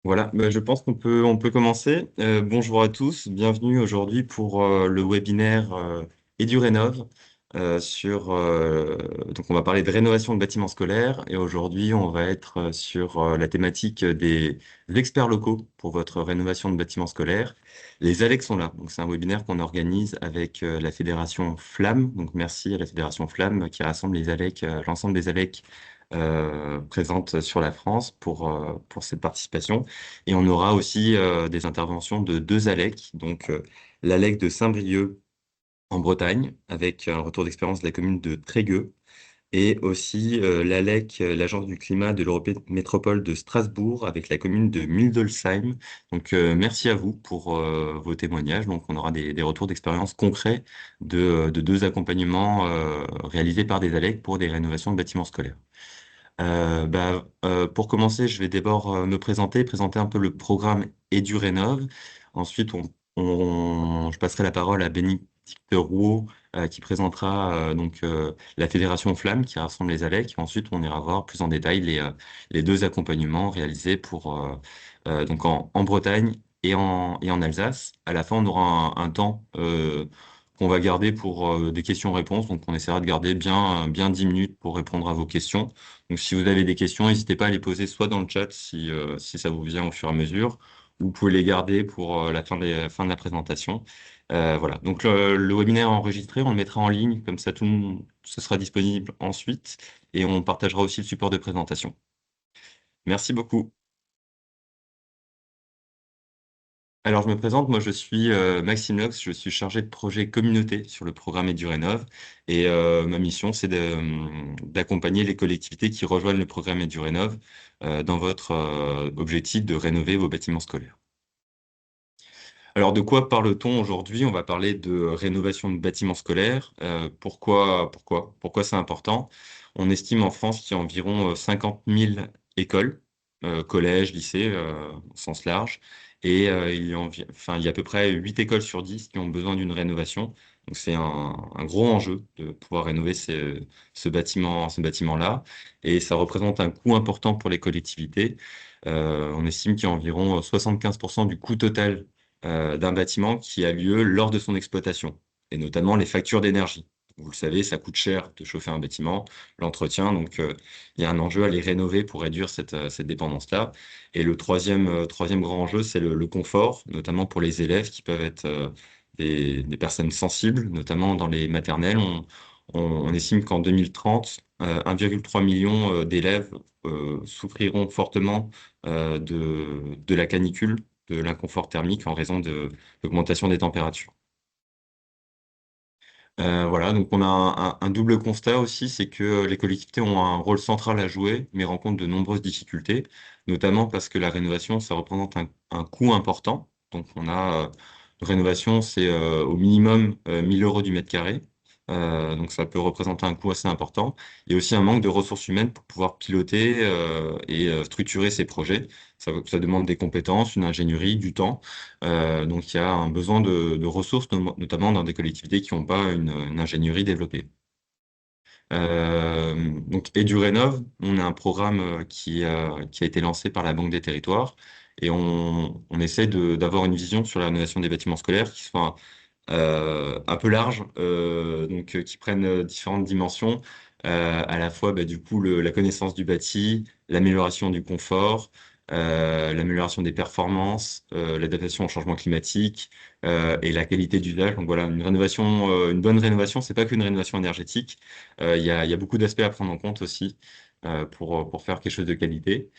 Voilà, je pense qu'on peut commencer. Bonjour à tous, bienvenue aujourd'hui pour le webinaire EduRénov donc on va parler de rénovation de bâtiments scolaires et aujourd'hui on va être sur la thématique des experts locaux pour votre rénovation de bâtiments scolaires. Les ALEC sont là, donc c'est un webinaire qu'on organise avec la fédération Flamme. Donc merci à la fédération Flamme qui rassemble les ALEC, l'ensemble des ALEC présentes sur la France pour cette participation. Et on aura aussi des interventions de deux ALEC, donc l'ALEC de Saint-Brieuc en Bretagne, avec un retour d'expérience de la commune de Trégueux, et aussi l'ALEC, l'Agence du climat de l'Eurométropole de Strasbourg, avec la commune de Mildolsheim. Donc merci à vous pour vos témoignages. Donc on aura des retours d'expérience concrets de deux accompagnements réalisés par des ALEC pour des rénovations de bâtiments scolaires. Pour commencer, je vais d'abord me présenter un peu le programme EduRénov. Ensuite, je passerai la parole à Bénédicte Rouault, qui présentera la Fédération Flamme, qui rassemble les ALEC. Et ensuite, on ira voir plus en détail les deux accompagnements réalisés donc en Bretagne et en Alsace. À la fin, on aura un temps qu'on va garder pour des questions-réponses. Donc, on essaiera de garder bien 10 minutes pour répondre à vos questions. Donc, si vous avez des questions, n'hésitez pas à les poser soit dans le chat si ça vous vient au fur et à mesure, ou vous pouvez les garder pour la fin de la présentation. Voilà. Donc, le webinaire est enregistré, on le mettra en ligne, comme ça tout le monde, ce sera disponible ensuite, et on partagera aussi le support de présentation. Merci beaucoup. Alors, je me présente, moi je suis Maxime Lox, je suis chargé de projet communauté sur le programme EduRénov et ma mission c'est d'accompagner les collectivités qui rejoignent le programme EduRénov dans votre objectif de rénover vos bâtiments scolaires. Alors, de quoi parle-t-on aujourd'hui? On va parler de rénovation de bâtiments scolaires. Pourquoi c'est important? On estime en France qu'il y a environ 50 000 écoles, collèges, lycées, au sens large, et il y a à peu près 8 écoles sur 10 qui ont besoin d'une rénovation. Donc, c'est un gros enjeu de pouvoir rénover ce bâtiment-là, et ça représente un coût important pour les collectivités. On estime qu'il y a environ 75% du coût total d'un bâtiment qui a lieu lors de son exploitation, et notamment les factures d'énergie. Vous le savez, ça coûte cher de chauffer un bâtiment, l'entretien, donc il y a un enjeu à les rénover pour réduire cette dépendance-là. Et le troisième grand enjeu, c'est le confort, notamment pour les élèves qui peuvent être des personnes sensibles, notamment dans les maternelles. On estime qu'en 2030, 1,3 million d'élèves souffriront fortement de la canicule, de l'inconfort thermique en raison de l'augmentation des températures. Voilà, donc on a un double constat aussi, c'est que les collectivités ont un rôle central à jouer, mais rencontrent de nombreuses difficultés, notamment parce que la rénovation, ça représente un coût important. Donc on a une rénovation, c'est au minimum 1 000 € du mètre carré. Donc ça peut représenter un coût assez important. Il y a aussi un manque de ressources humaines pour pouvoir piloter et structurer ces projets. Ça demande des compétences, une ingénierie, du temps. Donc, il y a un besoin de ressources, notamment dans des collectivités qui n'ont pas une ingénierie développée. Donc, EduRénov, on a un programme qui a été lancé par la Banque des Territoires et on essaie d'avoir une vision sur la rénovation des bâtiments scolaires qui soit un peu large, qui prennent différentes dimensions, à la fois du coup la connaissance du bâti, l'amélioration du confort, l'amélioration des performances, l'adaptation au changement climatique et la qualité d'usage. Donc voilà, une bonne rénovation, c'est pas qu'une rénovation énergétique. Il y a beaucoup d'aspects à prendre en compte aussi pour faire quelque chose de qualité.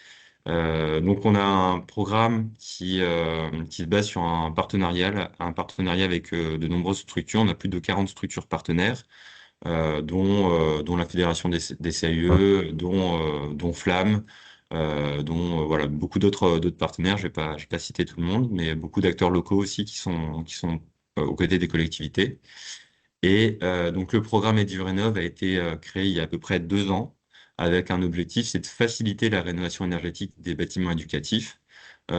Donc, on a un programme qui se base sur un partenariat avec de nombreuses structures. On a plus de 40 structures partenaires, dont la Fédération des CAUE, dont Flamme, dont voilà, beaucoup d'autres partenaires. Je vais pas citer tout le monde, mais beaucoup d'acteurs locaux aussi qui sont aux côtés des collectivités. Et donc le programme EduRénov a été créé il y a à peu près 2 ans avec un objectif, c'est de faciliter la rénovation énergétique des bâtiments éducatifs. On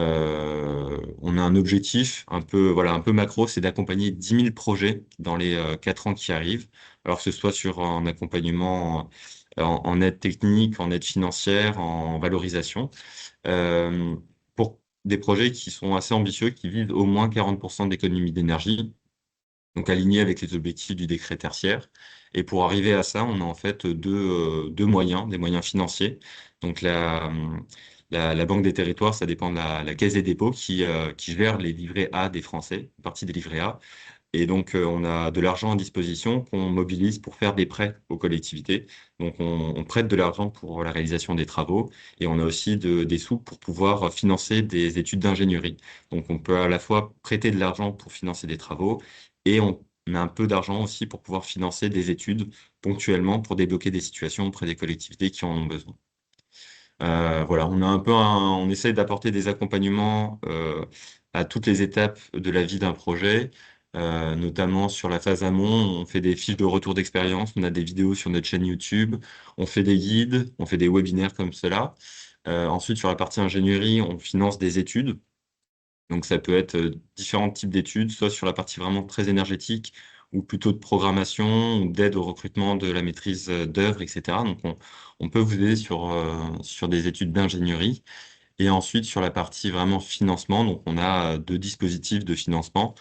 a un objectif un peu macro, c'est d'accompagner 10 000 projets dans les 4 ans qui arrivent, alors que ce soit sur un accompagnement en aide technique, en aide financière, en valorisation. Euh, pour des projets qui sont assez ambitieux, qui visent au moins 40% d'économie d'énergie, donc aligné avec les objectifs du décret tertiaire. Et pour arriver à ça, on a en fait deux moyens, des moyens financiers. Donc la Banque des territoires, ça dépend de la Caisse des dépôts qui gère les livrets A des Français, une partie des livrets A. Et donc, on a de l'argent à disposition qu'on mobilise pour faire des prêts aux collectivités. Donc, on prête de l'argent pour la réalisation des travaux et on a aussi des sous pour pouvoir financer des études d'ingénierie. Donc, on peut à la fois prêter de l'argent pour financer des travaux et on a un peu d'argent aussi pour pouvoir financer des études ponctuellement pour débloquer des situations auprès des collectivités qui en ont besoin. Voilà, on a on essaye d'apporter des accompagnements à toutes les étapes de la vie d'un projet, notamment sur la phase amont. On fait des fiches de retour d'expérience, on a des vidéos sur notre chaîne YouTube, on fait des guides, on fait des webinaires comme cela. Ensuite, sur la partie ingénierie, on finance des études. Donc ça peut être différents types d'études, soit sur la partie vraiment très énergétique, ou plutôt de programmation, ou d'aide au recrutement de la maîtrise d'œuvre, etc. Donc on peut vous aider sur des études d'ingénierie. Et ensuite, sur la partie vraiment financement, donc on a deux dispositifs de financement.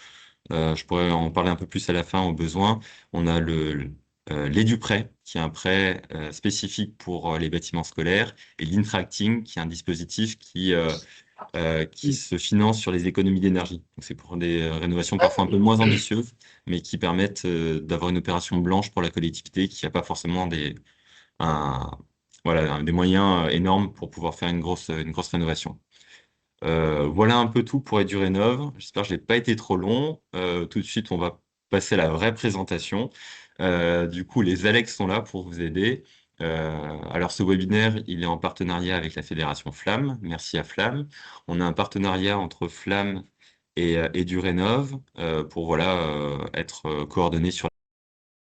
Je pourrais en parler un peu plus à la fin au besoin. On a l'EduPrêt, qui est un prêt spécifique pour les bâtiments scolaires, et l'Intracting, qui est un dispositif qui se finance sur les économies d'énergie. Donc c'est pour des rénovations parfois un peu moins ambitieuses, mais qui permettent d'avoir une opération blanche pour la collectivité qui n'a pas forcément un, des moyens énormes pour pouvoir faire une grosse rénovation. Voilà un peu tout pour EduRénov. J'espère que je n'ai pas été trop long. Tout de suite, on va passer à la vraie présentation. Du coup, les Alex sont là pour vous aider. Alors, ce webinaire, il est en partenariat avec la Fédération Flamme. Merci à Flamme. On a un partenariat entre Flamme et EduRénov pour être coordonnés sur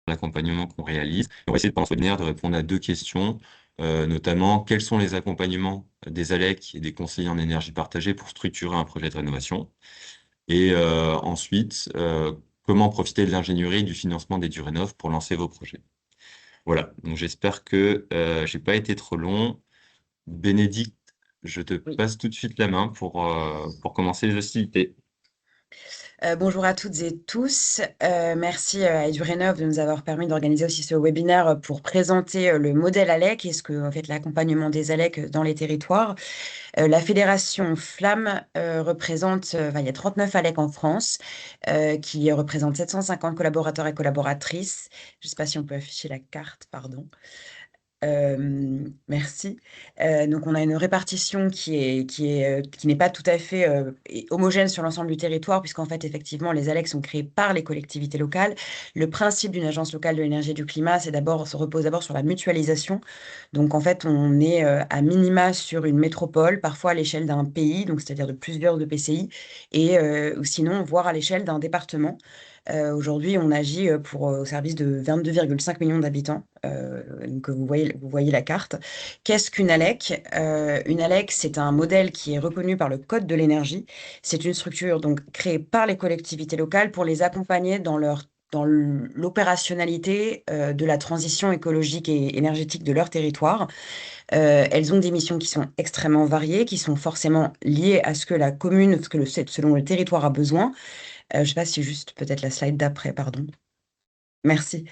l'accompagnement qu'on réalise. On va essayer pendant ce webinaire de répondre à deux questions, notamment quels sont les accompagnements des ALEC et des conseillers en énergie partagée pour structurer un projet de rénovation, et ensuite comment profiter de l'ingénierie et du financement des Durénov pour lancer vos projets. Voilà, donc j'espère que j'ai pas été trop long. Bénédicte, je te Oui. passe tout de suite la main pour commencer les hostilités. Bonjour à toutes et tous. Merci à EduRénov de nous avoir permis d'organiser aussi ce webinaire pour présenter le modèle ALEC et ce que en fait l'accompagnement des ALEC dans les territoires. La fédération Flamme représente, enfin, il y a 39 ALEC en France qui représentent 750 collaborateurs et collaboratrices. Je ne sais pas si on peut afficher la carte, pardon. Merci. Donc on a une répartition qui n'est pas tout à fait homogène sur l'ensemble du territoire, puisqu'en fait, effectivement, les ALEC sont créés par les collectivités locales. Le principe d'une agence locale de l'énergie et du climat, se repose d'abord sur la mutualisation. Donc en fait, on est à minima sur une métropole, parfois à l'échelle d'un pays, donc c'est-à-dire de plusieurs EPCI, et ou sinon, voire à l'échelle d'un département. Aujourd'hui, on agit au service de 22,5 millions d'habitants. Donc, vous voyez la carte. Qu'est-ce qu'une ALEC? Une ALEC, c'est un modèle qui est reconnu par le Code de l'énergie. C'est une structure donc créée par les collectivités locales pour les accompagner dans l'opérationnalité de la transition écologique et énergétique de leur territoire. Elles ont des missions qui sont extrêmement variées, qui sont forcément liées à ce que la commune, selon le territoire a besoin. Je ne sais pas si juste peut-être la slide d'après, pardon. Merci.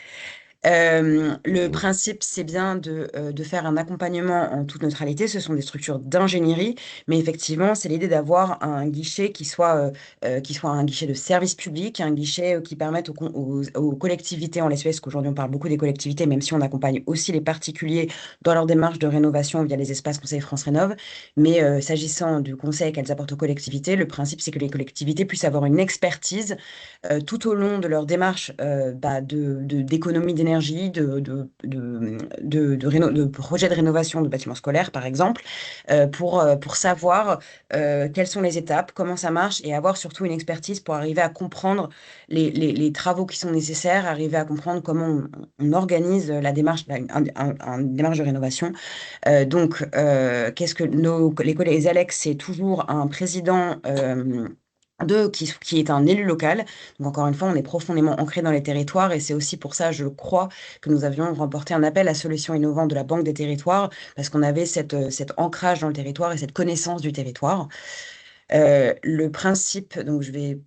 Le principe, c'est bien de faire un accompagnement en toute neutralité. Ce sont des structures d'ingénierie, mais effectivement, c'est l'idée d'avoir un guichet qui soit un guichet de service public, un guichet qui permette aux collectivités en l'espèce, qu'aujourd'hui on parle beaucoup des collectivités, même si on accompagne aussi les particuliers dans leur démarche de rénovation via les espaces conseils France Rénov. Mais s'agissant du conseil qu'elles apportent aux collectivités, le principe, c'est que les collectivités puissent avoir une expertise tout au long de leur démarche d'économie d'énergie, de projets de rénovation de bâtiments scolaires, par exemple, pour savoir quelles sont les étapes, comment ça marche, et avoir surtout une expertise pour arriver à comprendre les travaux qui sont nécessaires, arriver à comprendre comment on organise la démarche, une démarche de rénovation. Qu'est-ce que les ALEC, c'est toujours un président qui est un élu local. Donc encore une fois, on est profondément ancré dans les territoires et c'est aussi pour ça, je crois, que nous avions remporté un appel à solutions innovantes de la Banque des territoires parce qu'on avait cet ancrage dans le territoire et cette connaissance du territoire. Le principe, donc je vais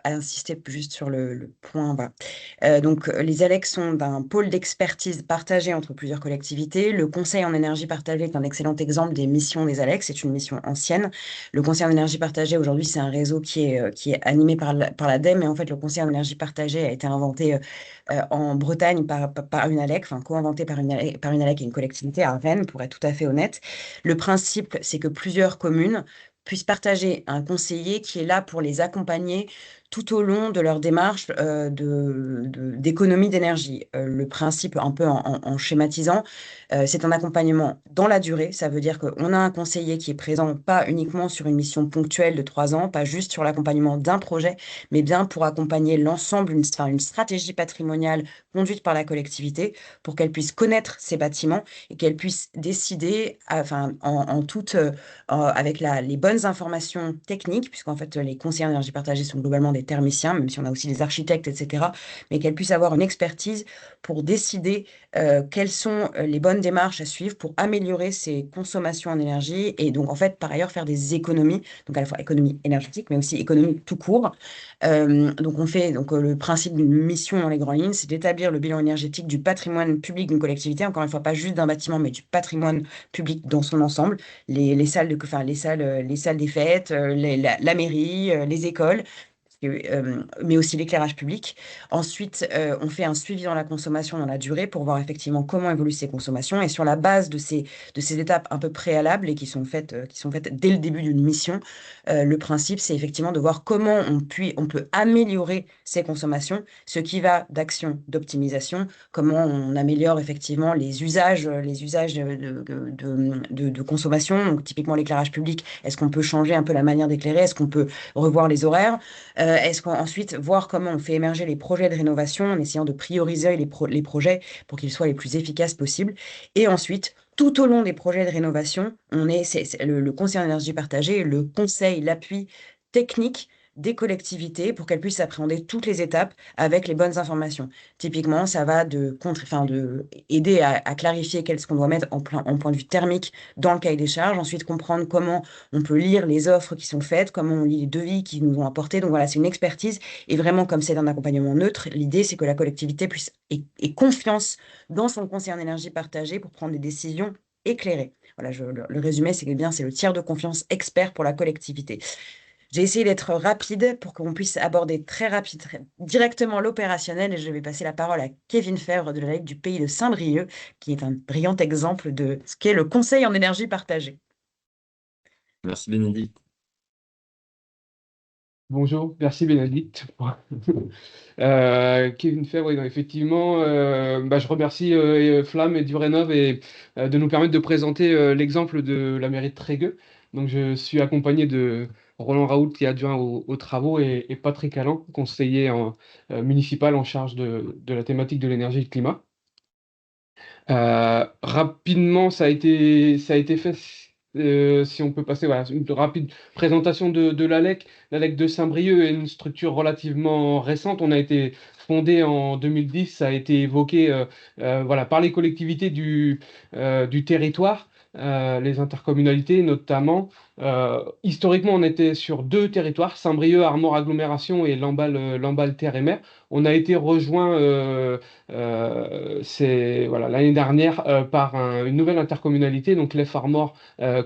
insister juste sur le point. Voilà. Donc, les ALEC sont d'un pôle d'expertise partagé entre plusieurs collectivités. Le Conseil en énergie partagée est un excellent exemple des missions des ALEC. C'est une mission ancienne. Le Conseil en énergie partagée, aujourd'hui, c'est un réseau qui est animé par l'ADEME. Et en fait, le Conseil en énergie partagée a été inventé en Bretagne par une ALEC, enfin co-inventé par une ALEC et une collectivité à Rennes, pour être tout à fait honnête. Le principe, c'est que plusieurs communes puissent partager un conseiller qui est là pour les accompagner tout au long de leur démarche d'économie d'énergie. Le principe, un peu en schématisant, c'est un accompagnement dans la durée. Ça veut dire qu'on a un conseiller qui est présent pas uniquement sur une mission ponctuelle de 3 ans, pas juste sur l'accompagnement d'un projet, mais bien pour accompagner l'ensemble, enfin, une stratégie patrimoniale conduite par la collectivité pour qu'elle puisse connaître ses bâtiments et qu'elle puisse décider, enfin, en toute, avec les bonnes informations techniques, puisqu'en fait, les conseillers en énergie partagée sont globalement des thermiciens, même si on a aussi des architectes, etc., mais qu'elle puisse avoir une expertise pour décider quelles sont les bonnes démarches à suivre pour améliorer ses consommations en énergie et donc, en fait, par ailleurs, faire des économies, donc à la fois économie énergétique, mais aussi économie tout court. Donc, le principe d'une mission dans les grandes lignes, c'est d'établir le bilan énergétique du patrimoine public d'une collectivité, encore une fois, pas juste d'un bâtiment, mais du patrimoine public dans son ensemble, les salles enfin, les salles des fêtes, la mairie, les écoles, mais aussi l'éclairage public. Ensuite, on fait un suivi dans la consommation dans la durée pour voir effectivement comment évoluent ces consommations. Et sur la base de ces étapes un peu préalables et qui sont faites dès le début d'une mission, le principe, c'est effectivement de voir comment on peut améliorer ces consommations, ce qui va d'action d'optimisation, comment on améliore effectivement les usages de consommation. Donc, typiquement, l'éclairage public, est-ce qu'on peut changer un peu la manière d'éclairer? Est-ce qu'on peut revoir les horaires? Est-ce qu'ensuite, voir comment on fait émerger les projets de rénovation en essayant de prioriser les projets pour qu'ils soient les plus efficaces possibles. Et ensuite, tout au long des projets de rénovation, c'est le conseil en énergie partagée, le conseil, l'appui technique des collectivités pour qu'elles puissent appréhender toutes les étapes avec les bonnes informations. Typiquement, ça va de aider à clarifier qu'est-ce qu'on doit mettre en point de vue thermique dans le cahier des charges, ensuite comprendre comment on peut lire les offres qui sont faites, comment on lit les devis qui nous ont apportés. Donc voilà, c'est une expertise. Et vraiment, comme c'est un accompagnement neutre, l'idée, c'est que la collectivité ait confiance dans son conseil en énergie partagée pour prendre des décisions éclairées. Voilà, le résumé, c'est que bien, c'est le tiers de confiance expert pour la collectivité. J'ai essayé d'être rapide pour qu'on puisse aborder très rapide, directement l'opérationnel et je vais passer la parole à Kevin Fèvre de la Ligue du Pays de Saint-Brieuc, qui est un brillant exemple de ce qu'est le conseil en énergie partagée. Merci Bénédicte. Bonjour, merci Bénédicte. Kevin Fair, oui, non, effectivement, je remercie Flamme et Durénov de nous permettre de présenter l'exemple de la mairie de Trégueux. Donc, je suis accompagné de Roland Raoult, qui est adjoint aux travaux, et Patrick Allan, conseiller municipal en charge de la thématique de l'énergie et du climat. Rapidement, ça a été fait. Si on peut passer, voilà, une rapide présentation de l'ALEC. L'ALEC de Saint-Brieuc est une structure relativement récente. On a été fondé en 2010. Ça a été évoqué voilà, par les collectivités du territoire, les intercommunalités notamment. Historiquement, on était sur deux territoires, Saint-Brieuc, Armor Agglomération et Lamballe Terre et Mer. On a été rejoint voilà, l'année dernière par une nouvelle intercommunalité, donc l'Ef Armor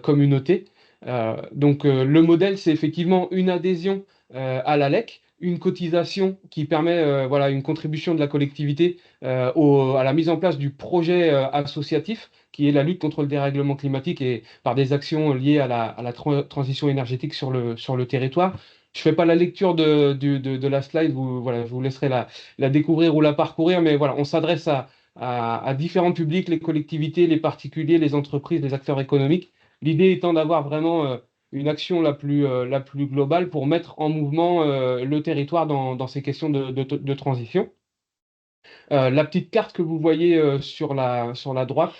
Communauté. Le modèle, c'est effectivement une adhésion à l'ALEC, une cotisation qui permet voilà, une contribution de la collectivité à la mise en place du projet associatif, qui est la lutte contre le dérèglement climatique et par des actions liées à la transition énergétique sur le territoire. Je ne fais pas la lecture de la slide, voilà, je vous laisserai la découvrir ou la parcourir, mais voilà, on s'adresse à différents publics, les collectivités, les particuliers, les entreprises, les acteurs économiques. L'idée étant d'avoir vraiment une action la plus globale pour mettre en mouvement le territoire dans ces questions de transition. La petite carte que vous voyez sur la droite,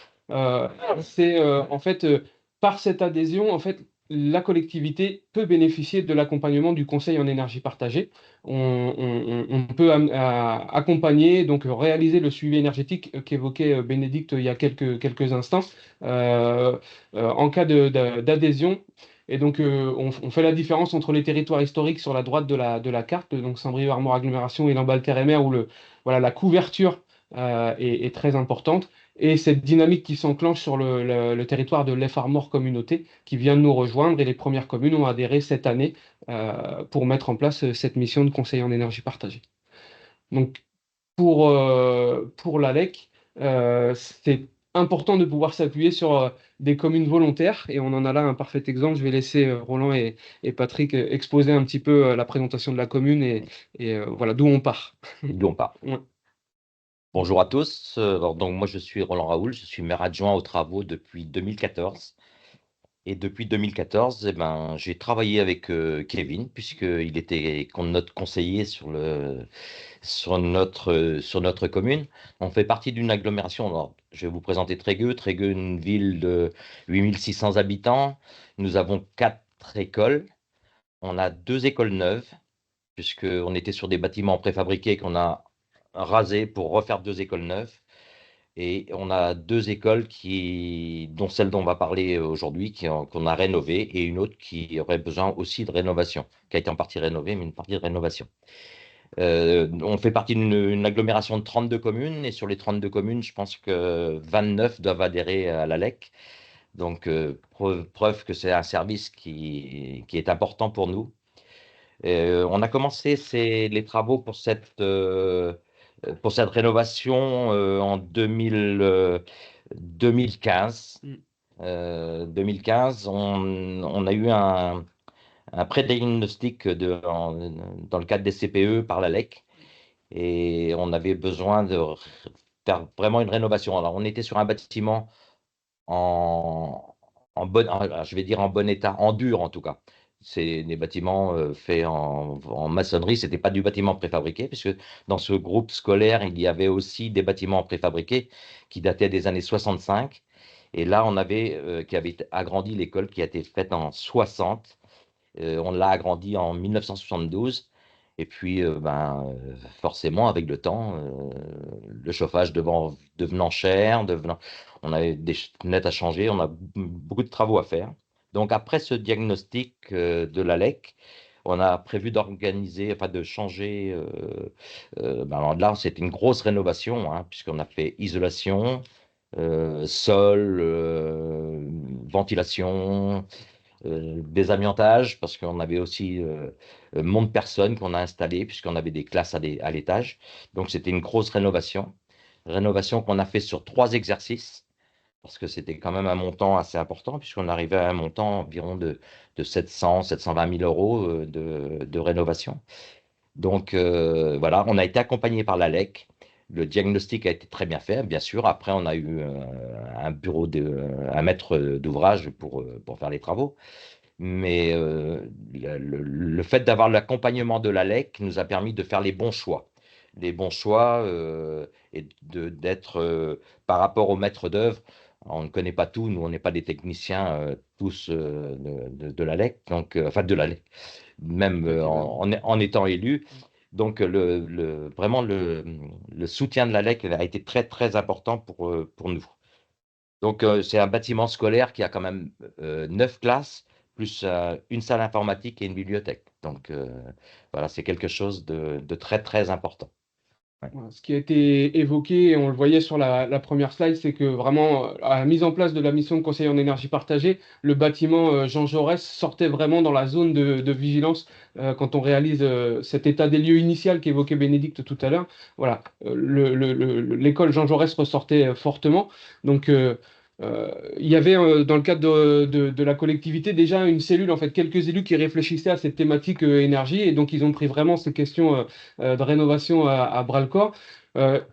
c'est en fait, par cette adhésion, en fait, la collectivité peut bénéficier de l'accompagnement du conseil en énergie partagée. On peut accompagner, donc réaliser le suivi énergétique qu'évoquait Bénédicte il y a quelques instants, en cas d'adhésion. Et donc, on fait la différence entre les territoires historiques sur la droite de la carte, donc Saint-Brieuc, Armor Agglomération et Lamballe-Terre-et-Mer, où voilà, la couverture est très importante. Et cette dynamique qui s'enclenche sur le territoire de l'EF Armor Communauté, qui vient de nous rejoindre, et les premières communes ont adhéré cette année pour mettre en place cette mission de conseiller en énergie partagée. Donc, pour l'ALEC, c'est important de pouvoir s'appuyer sur des communes volontaires, et on en a là un parfait exemple. Je vais laisser Roland et Patrick exposer un petit peu la présentation de la commune et voilà d'où on part. D'où on part. Ouais. Bonjour à tous. Alors, donc, moi, je suis Roland Raoul, je suis maire adjoint aux travaux depuis 2014. Et depuis 2014, eh ben, j'ai travaillé avec Kevin, puisqu'il était notre conseiller sur notre commune. On fait partie d'une agglomération. Alors, je vais vous présenter Trégueux. Trégueux, une ville de 8600 habitants. Nous avons 4 écoles. On a 2 écoles neuves, puisqu'on était sur des bâtiments préfabriqués qu'on a rasés pour refaire 2 écoles neuves. Et on a 2 écoles dont celle dont on va parler aujourd'hui, qu'on a rénovée, et une autre qui aurait besoin aussi de rénovation, qui a été en partie rénovée, mais une partie de rénovation. On fait partie d'une agglomération de 32 communes, et sur les 32 communes, je pense que 29 doivent adhérer à l'ALEC. Donc, preuve que c'est un service qui est important pour nous. On a commencé les travaux pour cette rénovation en 2015. 2015, on a eu un pré-diagnostic dans le cadre des CPE par l'ALEC, et on avait besoin de faire vraiment une rénovation. Alors, on était sur un bâtiment je vais dire en bon état, en dur en tout cas. C'est des bâtiments faits en maçonnerie, c'était pas du bâtiment préfabriqué, puisque dans ce groupe scolaire, il y avait aussi des bâtiments préfabriqués qui dataient des années 65. Et là, on avait qui avait agrandi l'école, qui a été faite en 60. On l'a agrandi en 1972. Et puis, forcément, avec le temps, le chauffage devenant cher, on avait des fenêtres à changer, on a beaucoup de travaux à faire. Donc, après ce diagnostic de l'ALEC, on a prévu d'organiser, enfin de changer. Alors là, c'était une grosse rénovation, hein, puisqu'on a fait isolation, sol, ventilation, désamiantage, parce qu'on avait aussi mon de personnes qu'on a installé, puisqu'on avait des classes à l'étage. Donc, c'était une grosse rénovation. Rénovation qu'on a fait sur 3 exercices, parce que c'était quand même un montant assez important, puisqu'on arrivait à un montant environ de 720 000 euros de rénovation. Donc, voilà, on a été accompagné par l'ALEC. Le diagnostic a été très bien fait, bien sûr. Après, on a eu un maître d'ouvrage pour faire les travaux. Mais le fait d'avoir l'accompagnement de l'ALEC nous a permis de faire les bons choix. Les bons choix et d'être par rapport au maître d'œuvre. On ne connaît pas tout, nous on n'est pas des techniciens tous de l'ALEC, donc enfin de l'ALEC, même en étant élu. Donc vraiment le soutien de l'ALEC a été très très important pour nous. Donc c'est un bâtiment scolaire qui a quand même 9 classes, plus une salle informatique et une bibliothèque. Donc voilà, c'est quelque chose de très très important. Ouais. Voilà, ce qui a été évoqué, et on le voyait sur la première slide, c'est que vraiment, à la mise en place de la mission de conseiller en énergie partagée, le bâtiment Jean Jaurès sortait vraiment dans la zone de vigilance quand on réalise cet état des lieux initial qu'évoquait Bénédicte tout à l'heure. Voilà, l'école Jean Jaurès ressortait fortement. Donc, il y avait dans le cadre de la collectivité déjà une cellule, en fait, quelques élus qui réfléchissaient à cette thématique énergie, et donc ils ont pris vraiment ces questions de rénovation à bras-le-corps.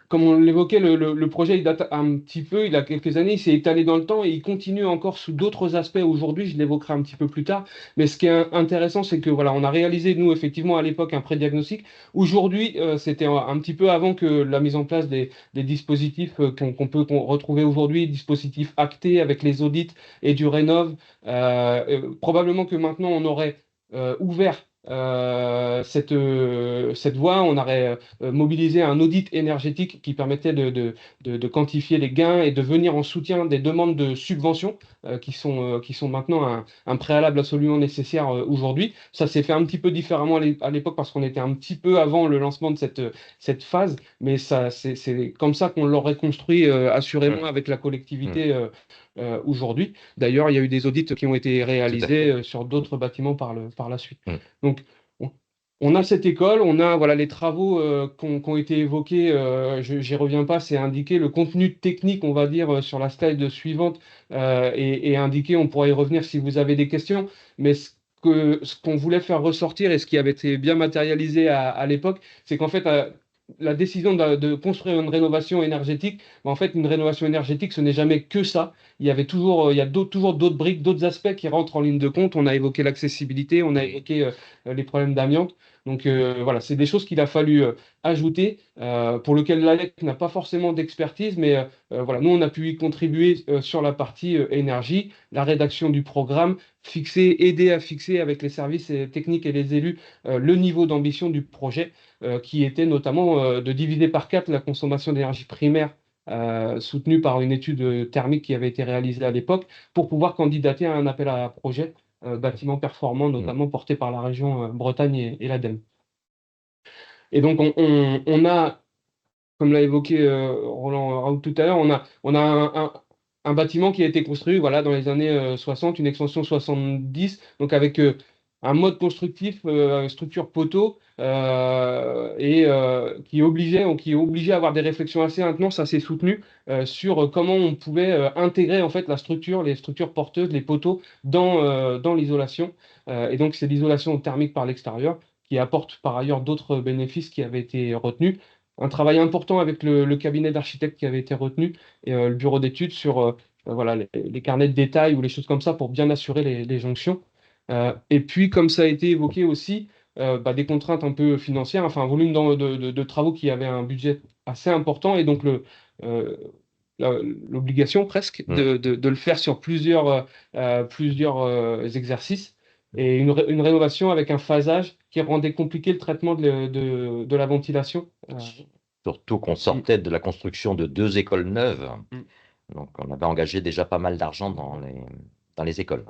Comme on l'évoquait, le projet il date un petit peu, il a quelques années, il s'est étalé dans le temps et il continue encore sous d'autres aspects aujourd'hui, je l'évoquerai un petit peu plus tard. Mais ce qui est intéressant, c'est que voilà, on a réalisé, nous, effectivement, à l'époque, un pré-diagnostic. Aujourd'hui, c'était un petit peu avant que la mise en place des dispositifs qu'on peut retrouver aujourd'hui, dispositifs actés avec les audits et du rénov'. Probablement que maintenant, on aurait ouvert cette voie, on aurait mobilisé un audit énergétique qui permettait de quantifier les gains et de venir en soutien des demandes de subventions qui sont maintenant un préalable absolument nécessaire aujourd'hui. Ça s'est fait un petit peu différemment à l'époque parce qu'on était un petit peu avant le lancement de cette phase, mais ça, c'est comme ça qu'on l'aurait construit assurément avec la collectivité aujourd'hui. D'ailleurs, il y a eu des audits qui ont été Tout à réalisés fait. sur d'autres bâtiments par la suite. Mm. Donc, on a cette école, on a voilà, les travaux qui ont été évoqués, j'y reviens pas, c'est indiqué, le contenu technique, on va dire, sur la slide suivante est indiqué, on pourra y revenir si vous avez des questions, mais ce qu'on voulait faire ressortir et ce qui avait été bien matérialisé à l'époque, c'est qu'en fait, la décision de construire une rénovation énergétique, en fait, une rénovation énergétique, ce n'est jamais que ça. Il y avait toujours, il y a toujours d'autres briques, d'autres aspects qui rentrent en ligne de compte. On a évoqué l'accessibilité, on a évoqué les problèmes d'amiante. Donc voilà, c'est des choses qu'il a fallu ajouter, pour lesquelles l'ALEC n'a pas forcément d'expertise, mais voilà, nous, on a pu y contribuer sur la partie énergie, la rédaction du programme, aider à fixer avec les services techniques et les élus le niveau d'ambition du projet, qui était notamment de diviser par 4 la consommation d'énergie primaire soutenue par une étude thermique qui avait été réalisée à l'époque, pour pouvoir candidater à un appel à projet bâtiments performants, notamment porté par la région Bretagne et l'ADEME. Et donc, on a, comme l'a évoqué Roland Raoult tout à l'heure, on a un bâtiment qui a été construit voilà, dans les années 60, une extension 70, donc avec un mode constructif, structure poteau, et qui obligeait à avoir des réflexions assez intenses, assez soutenues sur comment on pouvait intégrer en fait la structure, les structures porteuses, les poteaux dans l'isolation. Et donc c'est l'isolation thermique par l'extérieur qui apporte par ailleurs d'autres bénéfices qui avaient été retenus. Un travail important avec le cabinet d'architectes qui avait été retenu et le bureau d'études sur voilà, les carnets de détails ou les choses comme ça pour bien assurer les jonctions. Et puis, comme ça a été évoqué aussi, des contraintes un peu financières, enfin un volume de travaux qui avait un budget assez important et donc euh, l'obligation presque de le faire sur plusieurs exercices et une rénovation avec un phasage qui rendait compliqué le traitement de la ventilation. Surtout qu'on Mm, sortait de la construction de 2 écoles neuves. mm. Donc, on avait engagé déjà pas mal d'argent dans les écoles.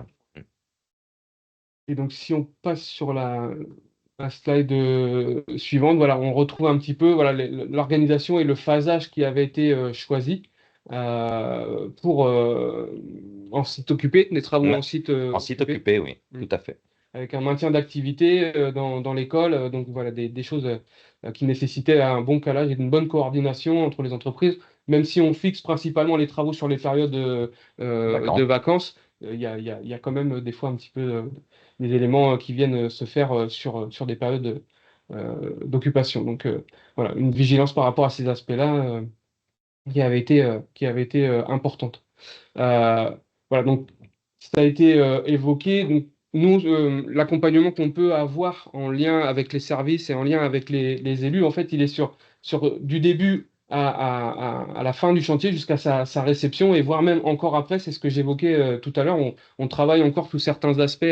Et donc, si on passe sur la slide suivante, voilà, on retrouve un petit peu voilà, l'organisation et le phasage qui avait été choisi pour en site occupé, les travaux en site En site occupé, occupé, oui, Mm. tout à fait. avec un maintien d'activité dans l'école. Donc, voilà, des choses qui nécessitaient un bon calage et une bonne coordination entre les entreprises. Même si on fixe principalement les travaux sur les périodes de Vacances. vacances, il y a quand même des fois un petit peu des éléments qui viennent se faire sur des périodes d'occupation. Donc voilà, une vigilance par rapport à ces aspects-là qui avait été importante. Euh, voilà, donc ça a été évoqué. Donc, nous, l'accompagnement qu'on peut avoir en lien avec les services et en lien avec les élus, en fait, il est sur du début à la fin du chantier jusqu'à sa réception et voire même encore après. C'est ce que j'évoquais tout à l'heure. On travaille encore sous certains aspects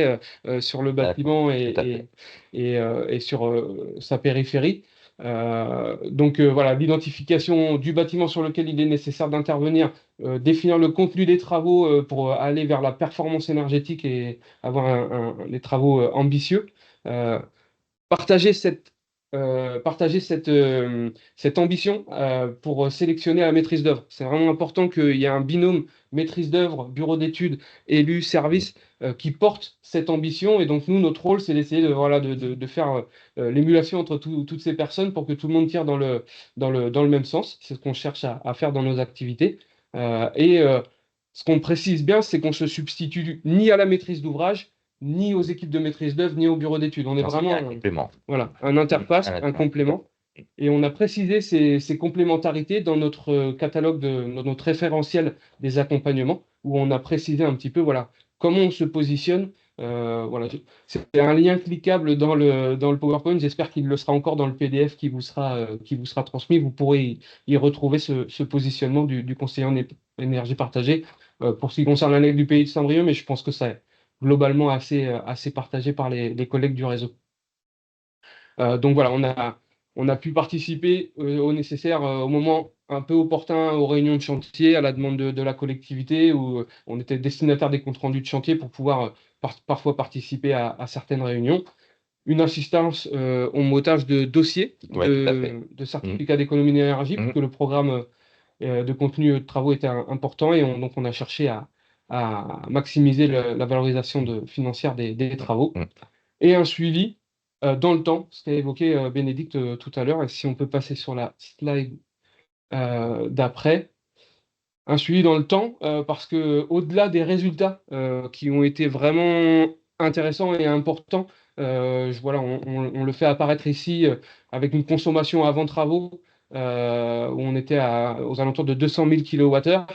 sur le D'accord, bâtiment tout à fait. et sur sa périphérie. Donc voilà, l'identification du bâtiment sur lequel il est nécessaire d'intervenir, définir le contenu des travaux pour aller vers la performance énergétique et avoir des travaux ambitieux. Euh, partager cette ambition pour sélectionner la maîtrise d'œuvre. C'est vraiment important qu'il y ait un binôme maîtrise d'œuvre, bureau d'études, élu, service qui porte cette ambition. Et donc nous, notre rôle, c'est d'essayer voilà, de faire l'émulation entre toutes ces personnes pour que tout le monde tire dans le même sens. C'est ce qu'on cherche à faire dans nos activités. Ce qu'on précise bien, c'est qu'on se substitue ni à la maîtrise d'ouvrage, ni aux équipes de maîtrise d'œuvre, ni au bureau d'études. On est Non, c'est vraiment un complément. voilà, un interface, un Honnêtement. complément. Et on a précisé ces complémentarités dans notre catalogue, dans notre référentiel des accompagnements, où on a précisé un petit peu voilà, comment on se positionne. Voilà. C'est un lien cliquable dans le PowerPoint. J'espère qu'il le sera encore dans le PDF qui vous sera transmis. Vous pourrez y retrouver ce positionnement du conseiller en énergie partagée pour ce qui concerne la du pays de Saint-Brieuc, mais je pense que ça est globalement assez partagé par les collègues du réseau. Donc voilà, on a pu participer au nécessaire au moment un peu opportun aux réunions de chantier à la demande de la collectivité où on était destinataire des comptes rendus de chantier pour pouvoir parfois participer à certaines réunions. Une assistance au montage de dossiers Ouais, tout à fait. de certificats d'économie d'énergie, Mmh. puisque le programme de contenu de travaux était important et donc on a cherché à maximiser la valorisation financière des travaux. Mmh. Et un suivi dans le temps, ce qu'a évoqué Bénédicte tout à l'heure, et si on peut passer sur la slide d'après, un suivi dans le temps, parce que au-delà des résultats qui ont été vraiment intéressants et importants, voilà, on le fait apparaître ici avec une consommation avant travaux où on était aux alentours de 200 000 kWh,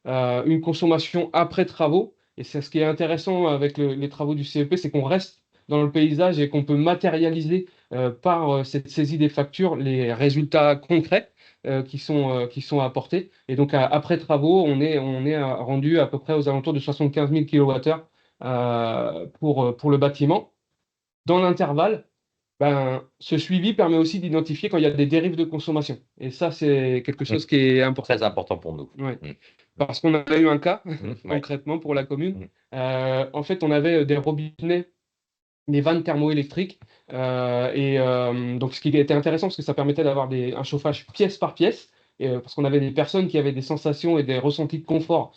une consommation après travaux. Et c'est ce qui est intéressant avec les travaux du CEP, c'est qu'on reste dans le paysage et qu'on peut matérialiser par cette saisie des factures les résultats concrets qui sont apportés. Et donc, après travaux, on est rendu à peu près aux alentours de 75 000 kWh pour le bâtiment. Dans l'intervalle, ben, ce suivi permet aussi d'identifier quand il y a des dérives de consommation. Et ça, c'est quelque chose qui est important. Très important pour nous. Ouais. Mmh. Parce qu'on a eu un cas, Ouais. concrètement, pour la commune. Mmh. En fait, on avait des robinets, des vannes thermoélectriques. Donc, ce qui était intéressant, parce que ça permettait d'avoir un chauffage pièce par pièce, parce qu'on avait des personnes qui avaient des sensations et des ressentis de confort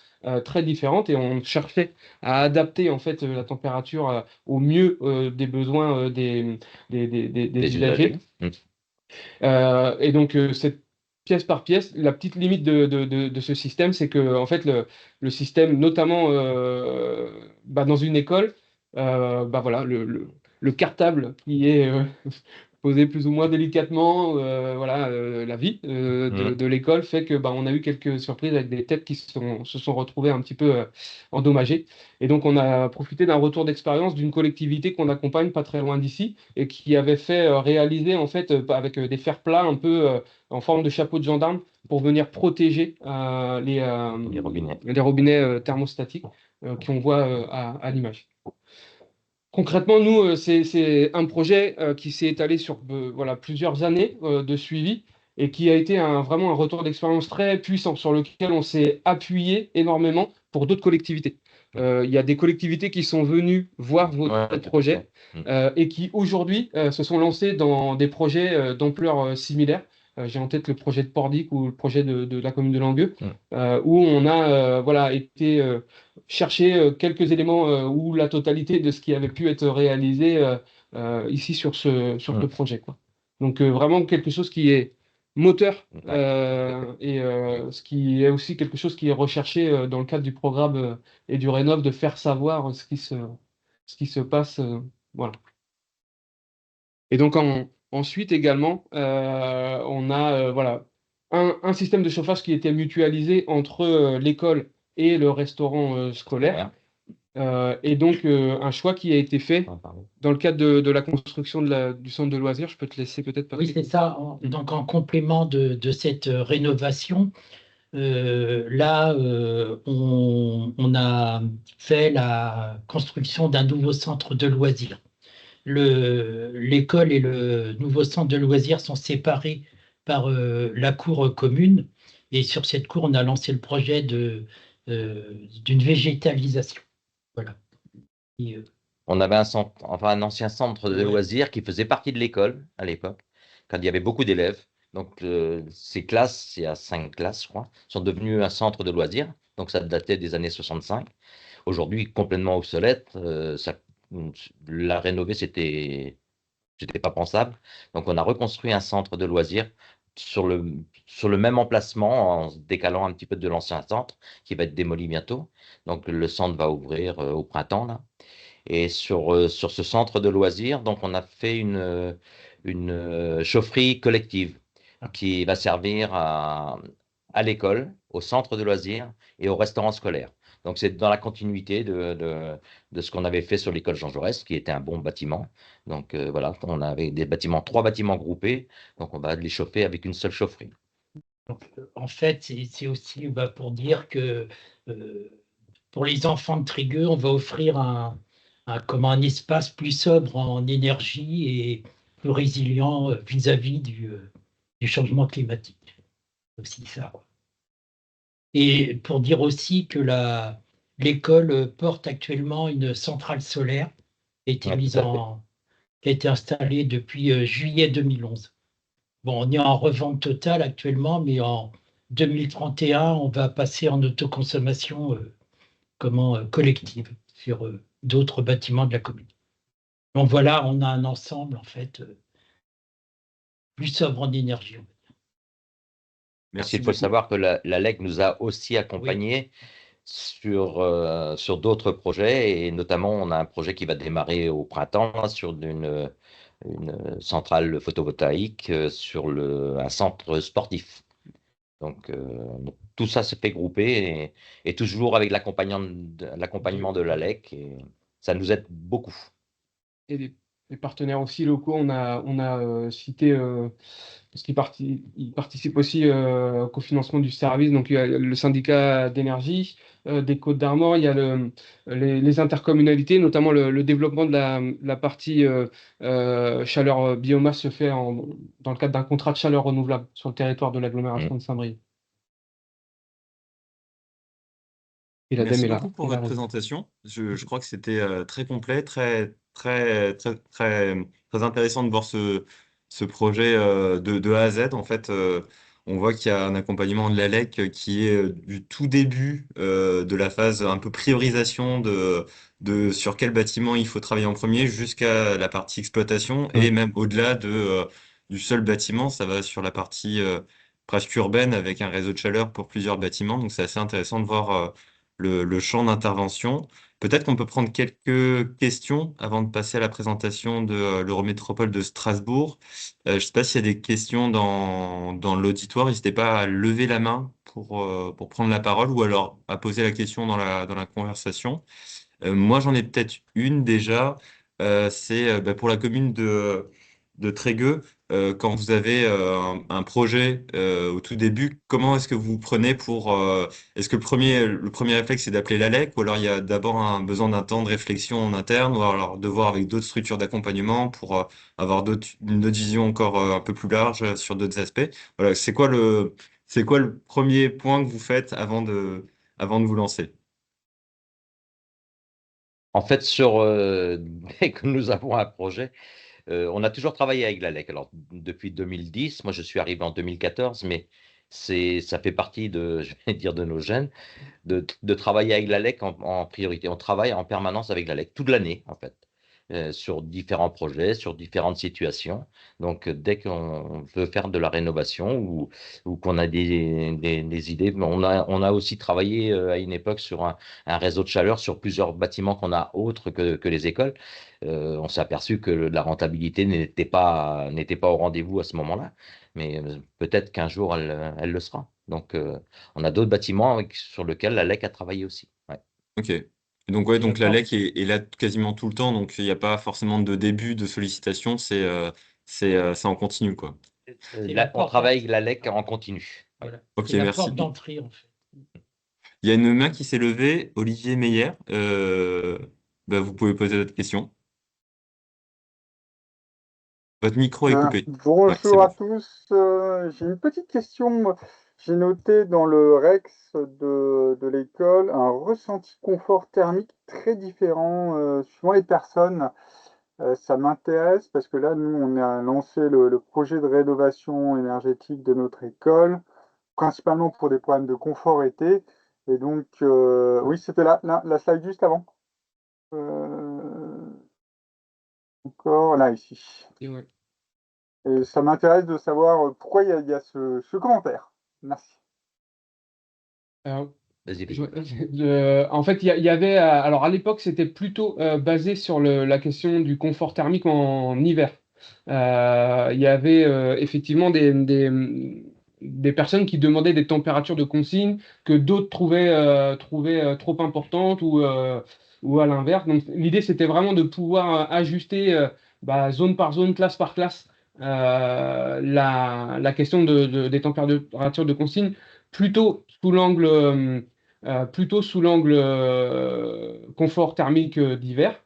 très différentes, et on cherchait à adapter en fait la température au mieux des besoins des usagers. Mmh. Et donc, cette pièce par pièce, la petite limite de ce système, c'est que en fait, le système, notamment dans une école, voilà, le cartable qui est posé plus ou moins délicatement, voilà, la vie de l'école fait que on a eu quelques surprises avec des têtes qui se sont retrouvées un petit peu endommagées. Et donc, on a profité d'un retour d'expérience d'une collectivité qu'on accompagne pas très loin d'ici et qui avait fait réaliser en fait avec des fers plats un peu en forme de chapeau de gendarme pour venir protéger les robinets thermostatiques qu'on voit à l'image. Concrètement, nous, c'est un projet qui s'est étalé sur voilà, plusieurs années de suivi et qui a été vraiment un retour d'expérience très puissant sur lequel on s'est appuyé énormément pour d'autres collectivités. Il y a des collectivités qui sont venues voir votre projet et qui aujourd'hui se sont lancées dans des projets d'ampleur similaire. J'ai en tête le projet de Pordic ou le projet de la commune de Langueux, où on a voilà, été chercher quelques éléments ou la totalité de ce qui avait pu être réalisé ici sur ce projet, quoi. Donc vraiment quelque chose qui est moteur et ce qui est aussi quelque chose qui est recherché dans le cadre du programme et du Rénov' de faire savoir ce qui se passe. Voilà. Et donc ensuite également, on a voilà, un système de chauffage qui était mutualisé entre l'école et le restaurant scolaire. Et donc un choix qui a été fait dans le cadre de la construction du centre de loisirs. Je peux te laisser peut-être parler. Oui, c'est ça. Donc en complément de cette rénovation, là, on a fait la construction d'un nouveau centre de loisirs. L'école et le nouveau centre de loisirs sont séparés par la cour commune. Et sur cette cour, on a lancé le projet d'une végétalisation. Voilà. On avait un ancien centre de loisirs qui faisait partie de l'école à l'époque, quand il y avait beaucoup d'élèves. Donc, ces classes, il y a 5 classes, je crois, sont devenues un centre de loisirs. Donc, ça datait des années 65. Aujourd'hui, complètement obsolète. La rénover, c'était pas pensable. Donc, on a reconstruit un centre de loisirs sur le même emplacement, en se décalant un petit peu de l'ancien centre, qui va être démoli bientôt. Donc, le centre va ouvrir au printemps, là. Et sur ce centre de loisirs, donc on a fait une chaufferie collective qui va servir à l'école, au centre de loisirs et au restaurant scolaire. Donc c'est dans la continuité de ce qu'on avait fait sur l'école Jean Jaurès, qui était un bon bâtiment. Donc voilà, on avait 3 bâtiments groupés, donc on va les chauffer avec une seule chaufferie. Donc, en fait, c'est aussi pour dire que pour les enfants de Trégueux, on va offrir un espace plus sobre en énergie plus résilient vis-à-vis du changement climatique. Aussi ça, quoi. Et pour dire aussi que l'école porte actuellement une centrale solaire qui a été Ouais, tout à fait. qui a été installée depuis juillet 2011. Bon, on est en revente totale actuellement, mais en 2031, on va passer en autoconsommation collective sur d'autres bâtiments de la commune. Donc voilà, on a un ensemble en fait plus sobre en énergie. Parce qu'il Merci faut beaucoup. savoir que la LEC nous a aussi Oui, accompagnés sur d'autres projets, et notamment on a un projet qui va démarrer au printemps là, sur une centrale photovoltaïque un centre sportif. Donc tout ça se fait grouper, et toujours avec l'accompagnement de la LEC, et ça nous aide beaucoup. Et des partenaires aussi locaux, on a cité, parce ils participent aussi au cofinancement du service, donc il y a le syndicat d'énergie des Côtes-d'Armor, il y a les intercommunalités, notamment le développement de la partie chaleur biomasse se fait dans le cadre d'un contrat de chaleur renouvelable sur le territoire de l'agglomération Mm. de Saint-Brieuc. Et l'ADEME Merci est là, beaucoup pour est là. votre présentation. Je crois que c'était très complet, très intéressant de voir ce projet de A à Z. En fait, on voit qu'il y a un accompagnement de l'ALEC qui est du tout début de la phase un peu priorisation de sur quel bâtiment il faut travailler en premier jusqu'à la partie exploitation et Mm. même au-delà du seul bâtiment. Ça va sur la partie presque urbaine avec un réseau de chaleur pour plusieurs bâtiments. Donc, c'est assez intéressant de voir le champ d'intervention. Peut-être qu'on peut prendre quelques questions avant de passer à la présentation de l'Eurométropole de Strasbourg. Je ne sais pas s'il y a des questions dans l'auditoire. N'hésitez pas à lever la main pour prendre la parole ou alors à poser la question dans la conversation. Moi, j'en ai peut-être une déjà. C'est bah, pour la commune de Trégueux. Quand vous avez un projet au tout début, comment est-ce que vous vous prenez est-ce que le premier réflexe, c'est d'appeler l'ALEC ou alors il y a d'abord un besoin d'un temps de réflexion en interne ou alors de voir avec d'autres structures d'accompagnement pour avoir une autre vision encore un peu plus large sur d'autres aspects? Voilà, c'est quoi le premier point que vous faites avant de vous lancer? En fait, dès que nous avons un projet, on a toujours travaillé avec la LEC. Alors, depuis 2010, moi je suis arrivé en 2014, mais ça fait partie je vais dire, de nos gènes, de travailler avec la LEC en priorité. On travaille en permanence avec la LEC toute l'année, en fait, sur différents projets, sur différentes situations. Donc, dès qu'on veut faire de la rénovation ou qu'on a des idées, on a aussi travaillé à une époque sur un réseau de chaleur sur plusieurs bâtiments qu'on a autres que les écoles. On s'est aperçu que la rentabilité n'était pas au rendez-vous à ce moment-là, mais peut-être qu'un jour elle le sera. Donc, on a d'autres bâtiments sur lesquels la LEC a travaillé aussi. Ouais. Ok. Donc ouais, donc la d'accord. LEC est là quasiment tout le temps, donc il n'y a pas forcément de début de sollicitation, c'est en continu, quoi. C'est la On porte travaille avec d'entrée. la LEC en continu. Ouais. Voilà. Ok, C'est la merci. porte d'entrée en fait. Il y a une main qui s'est levée, Olivier Meyer. Bah, vous pouvez poser votre question. Votre micro est coupé. Ouais, c'est Bonjour à bon. tous. J'ai une petite question. J'ai noté dans le Rex de l'école un ressenti confort thermique très différent suivant les personnes. Ça m'intéresse parce que là, nous, on a lancé le projet de rénovation énergétique de notre école, principalement pour des problèmes de confort été. Et donc, oui, c'était la slide juste avant. Euh, Encore là, ici. Et ouais. Et ça m'intéresse de savoir pourquoi il y a ce commentaire. Merci. Alors, Vas-y, Je- vas-y. en fait, il y avait, alors à l'époque, c'était plutôt basé sur la question du confort thermique en hiver. Il y avait effectivement des personnes qui demandaient des températures de consigne que d'autres trouvaient trop importantes ou à l'inverse. Donc l'idée, c'était vraiment de pouvoir ajuster zone par zone, classe par classe, la question des températures de consigne, plutôt sous l'angle confort thermique d'hiver.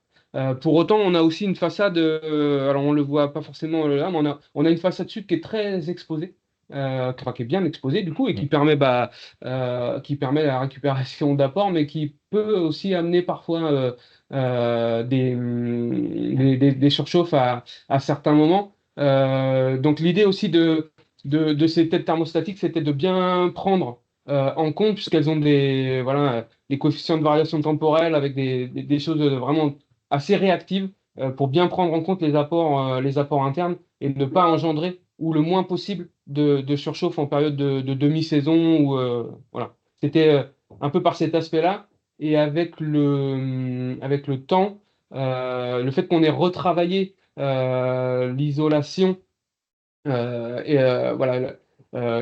Pour autant, on a aussi une façade, alors on le voit pas forcément là, mais on a une façade sud qui est très exposée, qui est bien exposée du coup, et qui permet la récupération d'apports, mais qui peut aussi amener parfois des surchauffes à certains moments. Donc l'idée aussi de ces têtes thermostatiques, c'était de bien prendre en compte, puisqu'elles ont des coefficients de variation temporelle avec des choses vraiment assez réactives pour bien prendre en compte les apports internes et ne pas engendrer ou le moins possible de surchauffe en période de demi-saison. Voilà. C'était un peu par cet aspect-là. Et avec le temps, le fait qu'on ait retravaillé l'isolation voilà,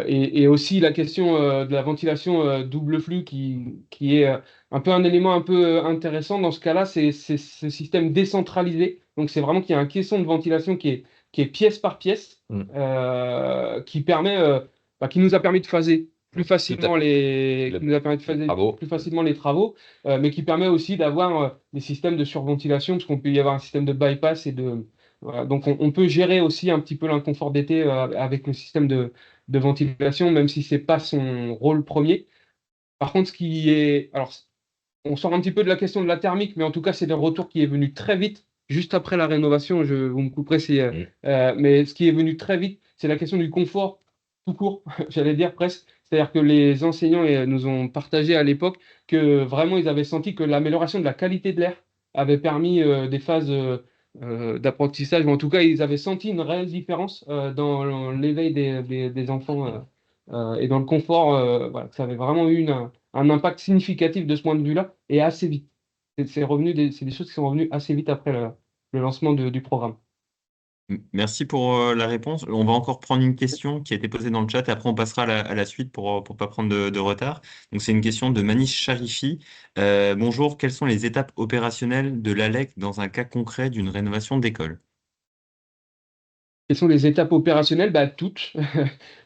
et aussi la question de la ventilation double flux qui est un peu un élément un peu intéressant dans ce cas-là, c'est ce système décentralisé. Donc c'est vraiment qu'il y a un caisson de ventilation qui est pièce par pièce, Mm. qui nous a permis de phaser plus Tout à facilement qui nous a permis de les phaser travaux. plus facilement les travaux, mais qui permet aussi d'avoir des systèmes de surventilation, parce qu'on peut y avoir un système de bypass et de voilà, donc on peut gérer aussi un petit peu l'inconfort d'été avec le système de ventilation, même si c'est pas son rôle premier. Par contre, alors on sort un petit peu de la question de la thermique, mais en tout cas c'est un retour qui est venu très vite, juste après la rénovation. Vous me couperez Mm. mais ce qui est venu très vite, c'est la question du confort tout court, j'allais dire presque. C'est-à-dire que les enseignants nous ont partagé à l'époque que vraiment ils avaient senti que l'amélioration de la qualité de l'air avait permis des phases d'apprentissage, ou en tout cas ils avaient senti une réelle différence dans l'éveil des enfants et dans le confort. Voilà, que ça avait vraiment eu un impact significatif de ce point de vue-là et assez vite. C'est des choses qui sont revenues assez vite après le lancement du programme. Merci pour la réponse. On va encore prendre une question qui a été posée dans le chat et après on passera à la suite pour ne pas prendre de retard. Donc c'est une question de Manish Sharifi. Bonjour, quelles sont les étapes opérationnelles de l'ALEC dans un cas concret d'une rénovation d'école? Quelles sont les étapes opérationnelles? Bah, toutes.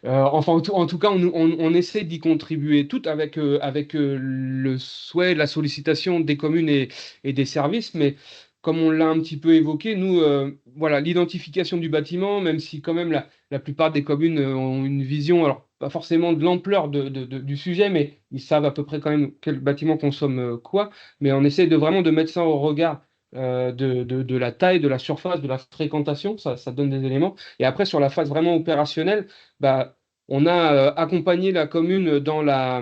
Enfin, en tout cas, on essaie d'y contribuer toutes avec le souhait, la sollicitation des communes et des services. Mais comme on l'a un petit peu évoqué, nous, voilà, l'identification du bâtiment, même si quand même la plupart des communes ont une vision, alors pas forcément de l'ampleur du sujet, mais ils savent à peu près quand même quel bâtiment consomme quoi. Mais on essaie de vraiment de mettre ça au regard de la taille, de la surface, de la fréquentation, ça donne des éléments. Et après, sur la phase vraiment opérationnelle, bah, on a accompagné la commune dans la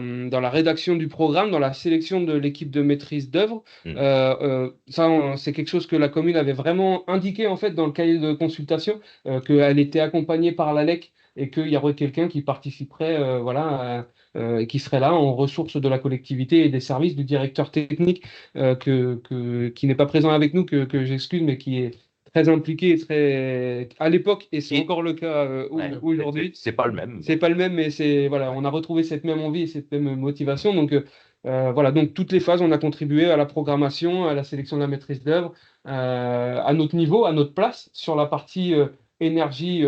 rédaction du programme, dans la sélection de l'équipe de maîtrise d'œuvre. Mm. C'est quelque chose que la commune avait vraiment indiqué en fait dans le cahier de consultation, qu'elle était accompagnée par l'ALEC et qu'il y aurait quelqu'un qui participerait, voilà, et qui serait là en ressources de la collectivité et des services du directeur technique qui n'est pas présent avec nous, que j'excuse, mais qui est très impliqué et très à l'époque, et c'est Et encore le cas ouais, aujourd'hui. c'est pas le même. C'est pas le même, mais voilà, on a retrouvé cette même envie et cette même motivation. Donc voilà, donc toutes les phases, on a contribué à la programmation, à la sélection de la maîtrise d'œuvre, à notre niveau, à notre place sur la partie énergie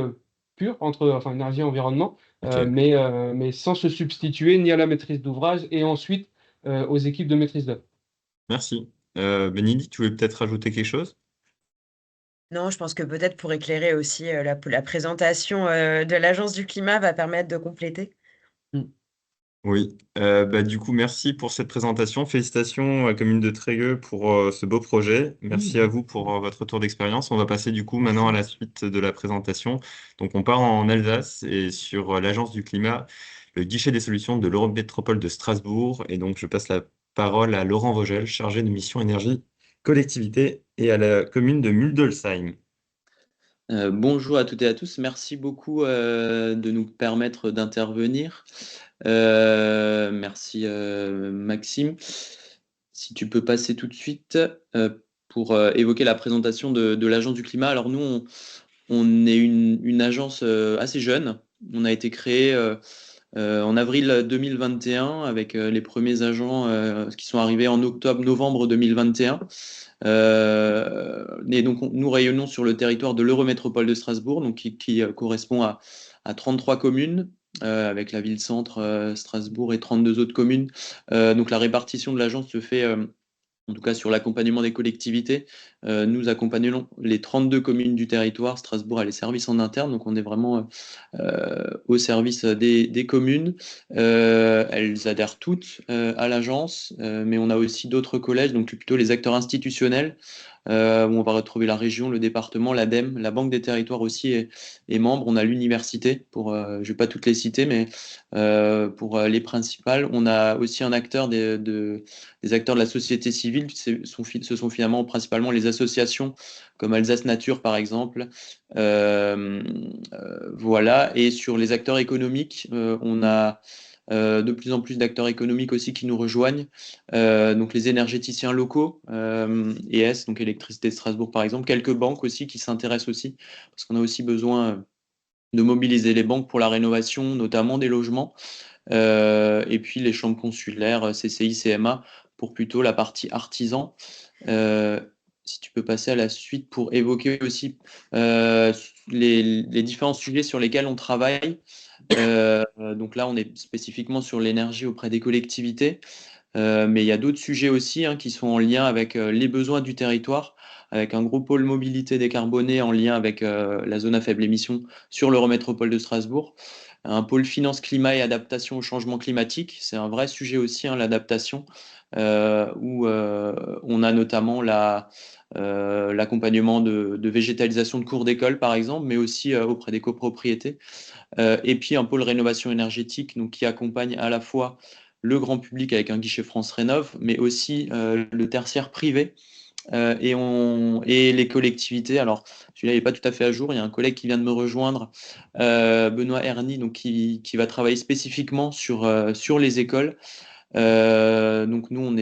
pure, enfin énergie et environnement, Ok, mais sans se substituer ni à la maîtrise d'ouvrage et ensuite aux équipes de maîtrise d'œuvre. merci. Bénédicte, tu voulais peut-être rajouter quelque chose? Non, je pense que peut-être pour éclairer aussi la présentation de l'Agence du climat va permettre de compléter. Oui, du coup, merci pour cette présentation. Félicitations à la commune de Trégueux pour ce beau projet. Merci à vous pour votre retour d'expérience. On va passer du coup maintenant à la suite de la présentation. Donc, on part en Alsace et sur l'Agence du climat, le guichet des solutions de l'Eurométropole de Strasbourg. Et donc, je passe la parole à Laurent Vogel, chargé de mission énergie collectivité, et à la commune de Muldolsheim. Bonjour à toutes et à tous. Merci beaucoup de nous permettre d'intervenir. Merci Maxime. Si tu peux passer tout de suite pour évoquer la présentation de l'Agence du climat. Alors nous, on est une agence assez jeune. On a été créé en avril 2021 avec les premiers agents qui sont arrivés en octobre-novembre 2021. Et donc, nous rayonnons sur le territoire de l'Eurométropole de Strasbourg, donc qui correspond à 33 communes, avec la ville-centre Strasbourg et 32 autres communes. Donc, la répartition de l'agence se fait en tout cas sur l'accompagnement des collectivités. Nous accompagnons les 32 communes du territoire. Strasbourg a les services en interne, donc on est vraiment au service des communes. Elles adhèrent toutes à l'agence, mais on a aussi d'autres collèges, donc plutôt les acteurs institutionnels, où on va retrouver la région, le département, l'ADEME, la Banque des territoires aussi est membre. On a l'université, je ne vais pas toutes les citer, mais pour les principales. On a aussi un acteur des acteurs de la société civile. Ce sont finalement principalement les associations comme Alsace Nature, par exemple. Voilà. Et sur les acteurs économiques, on a de plus en plus d'acteurs économiques aussi qui nous rejoignent. Donc les énergéticiens locaux, ES, donc Électricité de Strasbourg par exemple, quelques banques aussi qui s'intéressent aussi, parce qu'on a aussi besoin de mobiliser les banques pour la rénovation, notamment des logements, et puis les chambres consulaires, CCI, CMA, pour plutôt la partie artisan. Si tu peux passer à la suite pour évoquer aussi les différents sujets sur lesquels on travaille. Donc là, on est spécifiquement sur l'énergie auprès des collectivités, mais il y a d'autres sujets aussi qui sont en lien avec les besoins du territoire, avec un gros pôle mobilité décarboné en lien avec la zone à faible émission sur l'Eurométropole de Strasbourg, un pôle finance, climat et adaptation au changement climatique. C'est un vrai sujet aussi, l'adaptation, où on a notamment l'accompagnement de végétalisation de cours d'école, par exemple, mais aussi auprès des copropriétés. Et puis un pôle rénovation énergétique, donc, qui accompagne à la fois le grand public avec un guichet France Rénov, mais aussi le tertiaire privé. Et les collectivités. Alors, celui-là n'est pas tout à fait à jour. Il y a un collègue qui vient de me rejoindre, Benoît Herny, donc, qui va travailler spécifiquement sur les écoles. Donc, nous,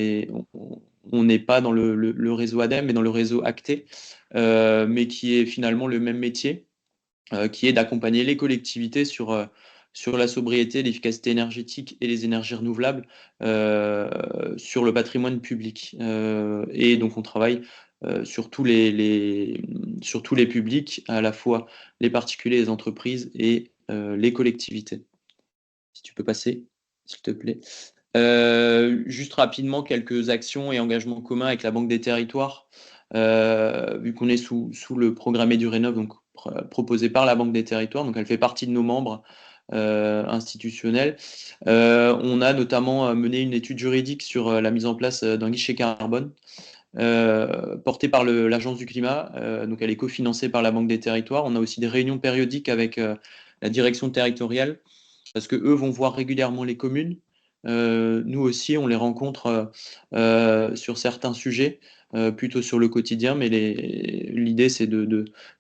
on n'est pas dans le réseau ADEME, mais dans le réseau ACTE, mais qui est finalement le même métier, qui est d'accompagner les collectivités sur la sobriété, l'efficacité énergétique et les énergies renouvelables sur le patrimoine public. Et donc on travaille sur tous les publics, à la fois les particuliers, les entreprises et les collectivités. Si tu peux passer, s'il te plaît. Juste rapidement, quelques actions et engagements communs avec la Banque des territoires, vu qu'on est sous le programme EduRénov, donc proposé par la Banque des territoires, donc elle fait partie de nos membres institutionnels. On a notamment mené une étude juridique sur la mise en place d'un guichet carbone porté par l'Agence du climat, donc elle est cofinancée par la Banque des territoires. On a aussi des réunions périodiques avec la direction territoriale, parce que eux vont voir régulièrement les communes. Nous aussi, on les rencontre sur certains sujets, plutôt sur le quotidien, mais l'idée, c'est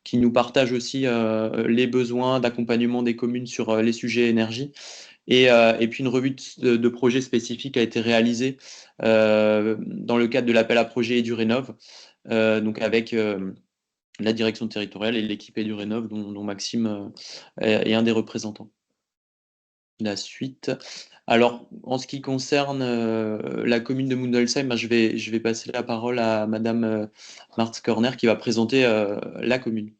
qu'ils nous partagent aussi les besoins d'accompagnement des communes sur les sujets énergie. Et puis une revue de projet spécifique a été réalisée dans le cadre de l'appel à projet EduRénov, donc avec la direction territoriale et l'équipe EduRénov, dont Maxime est un des représentants. La suite. Alors, en ce qui concerne la commune de Mundolsheim, je vais passer la parole à Madame Marthe Körner qui va présenter la commune.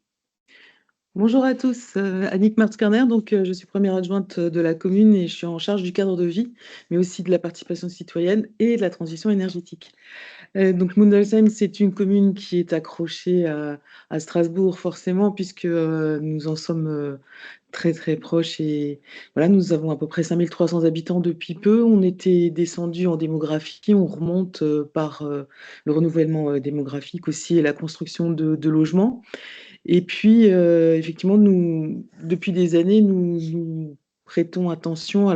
Bonjour à tous, Annick Martz-Kerner, donc je suis première adjointe de la commune et je suis en charge du cadre de vie, mais aussi de la participation citoyenne et de la transition énergétique. Donc Mundolsheim, c'est une commune qui est accrochée à Strasbourg forcément, puisque nous en sommes très très proches et voilà, nous avons à peu près 5300 habitants depuis peu. On était descendu en démographie, on remonte par le renouvellement démographique aussi et la construction de logements. Et puis, effectivement, depuis des années, nous prêtons attention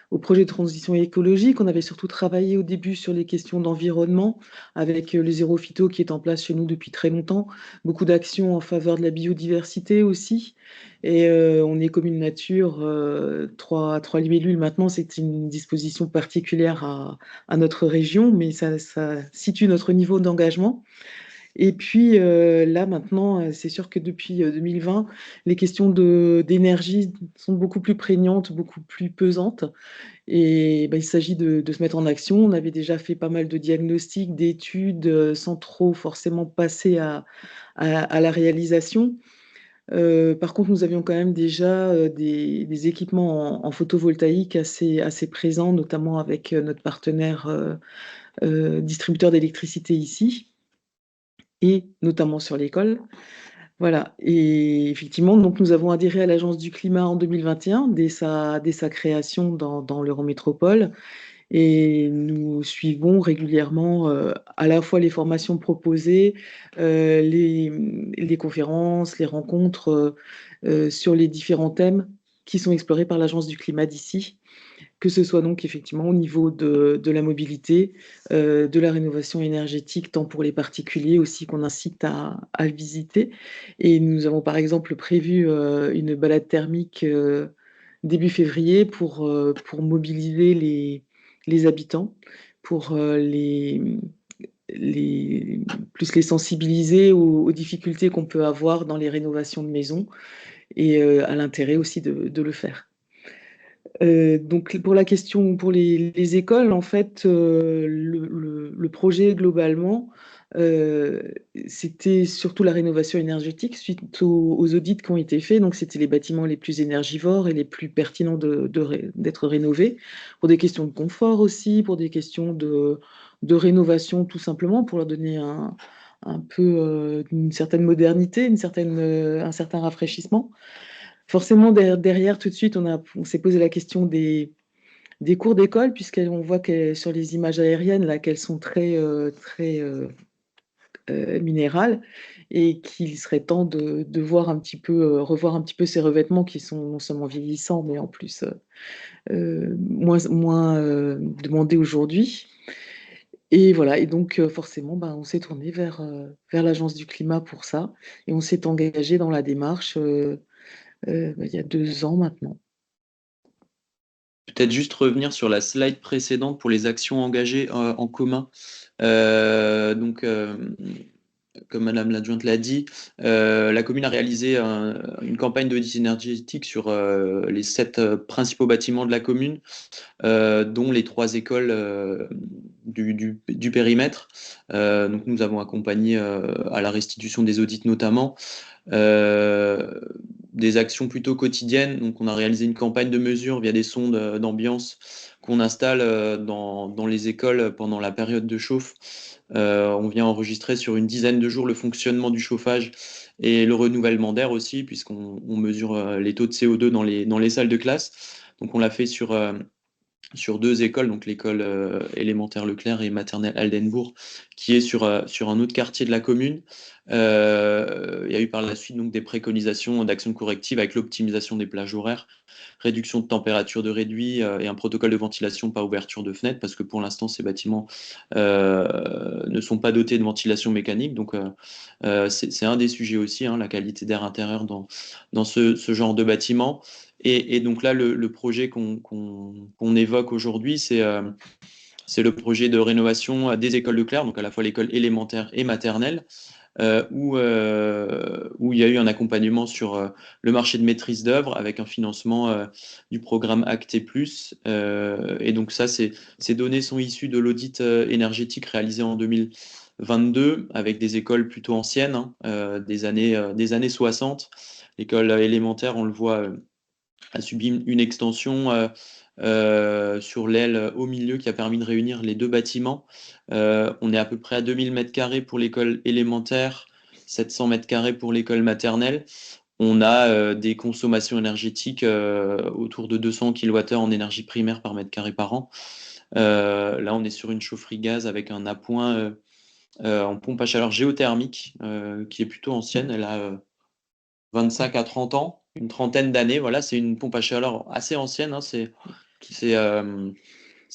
au projet de transition écologique. On avait surtout travaillé au début sur les questions d'environnement, avec le zéro phyto qui est en place chez nous depuis très longtemps. Beaucoup d'actions en faveur de la biodiversité aussi. Et on est commune nature, 3 libellules maintenant, c'est une disposition particulière à notre région, mais ça situe notre niveau d'engagement. Et puis là, maintenant, c'est sûr que depuis 2020, les questions d'énergie sont beaucoup plus prégnantes, beaucoup plus pesantes. Et il s'agit de se mettre en action. On avait déjà fait pas mal de diagnostics, d'études, sans trop forcément passer à la réalisation. Par contre, nous avions quand même déjà des équipements en photovoltaïque assez présents, notamment avec notre partenaire distributeurs d'électricité ici, et notamment sur l'école. Voilà, et effectivement, donc nous avons adhéré à l'Agence du climat en 2021, dès sa création dans l'Eurométropole, et nous suivons régulièrement à la fois les formations proposées, les conférences, les rencontres sur les différents thèmes qui sont explorés par l'Agence du climat d'ici, que ce soit donc effectivement au niveau de la mobilité, de la rénovation énergétique, tant pour les particuliers aussi qu'on incite à visiter. Et nous avons par exemple prévu une balade thermique début février pour mobiliser les habitants, pour plus les sensibiliser aux difficultés qu'on peut avoir dans les rénovations de maisons et à l'intérêt aussi de le faire. Donc pour la question pour les écoles, en fait, le projet globalement, c'était surtout la rénovation énergétique suite aux audits qui ont été faits. Donc c'était les bâtiments les plus énergivores et les plus pertinents d'être rénovés, pour des questions de confort aussi, pour des questions de rénovation tout simplement, pour leur donner un peu une certaine modernité, un certain rafraîchissement. Forcément, derrière, tout de suite, on s'est posé la question des cours d'école, puisqu'on voit sur les images aériennes là, qu'elles sont très minérales, et qu'il serait temps de voir un petit peu, revoir un petit peu ces revêtements qui sont non seulement vieillissants, mais en plus moins demandés aujourd'hui. Et voilà, et donc forcément, on s'est tourné vers l'Agence du climat pour ça, et on s'est engagé dans la démarche il y a 2 ans maintenant. Peut-être juste revenir sur la slide précédente pour les actions engagées en commun. Comme Madame l'adjointe l'a dit, la commune a réalisé une campagne d'audit énergétique sur les 7 principaux bâtiments de la commune, dont les 3 écoles du périmètre. Donc nous avons accompagné à la restitution des audits notamment. Des actions plutôt quotidiennes. Donc, on a réalisé une campagne de mesure via des sondes d'ambiance qu'on installe dans les écoles pendant la période de chauffe. On vient enregistrer sur une dizaine de jours le fonctionnement du chauffage et le renouvellement d'air aussi, puisqu'on mesure les taux de CO2 dans les salles de classe. Donc, on l'a fait sur 2 écoles, donc l'école élémentaire Leclerc et maternelle Aldenbourg, qui est sur un autre quartier de la commune. Il y a eu par la suite donc des préconisations d'actions correctives avec l'optimisation des plages horaires, réduction de température de réduit et un protocole de ventilation par ouverture de fenêtres, parce que pour l'instant ces bâtiments ne sont pas dotés de ventilation mécanique. Donc c'est un des sujets aussi, la qualité d'air intérieur dans ce genre de bâtiment. Et donc là, le projet qu'on évoque aujourd'hui, c'est le projet de rénovation des écoles Leclerc, donc à la fois l'école élémentaire et maternelle, où il y a eu un accompagnement sur le marché de maîtrise d'œuvre avec un financement du programme Acté+. Et donc ça, ces données sont issues de l'audit énergétique réalisé en 2022 avec des écoles plutôt anciennes, des années 60. L'école élémentaire, on le voit, a subi une extension sur l'aile au milieu qui a permis de réunir les 2 bâtiments. On est à peu près à 2000 m² pour l'école élémentaire, 700 m² pour l'école maternelle. On a des consommations énergétiques autour de 200 kWh en énergie primaire par mètre carré par an. Là, on est sur une chaufferie gaz avec un appoint en pompe à chaleur géothermique qui est plutôt ancienne. Elle a 25 à 30 ans, une trentaine d'années. Voilà, c'est une pompe à chaleur assez ancienne. C'est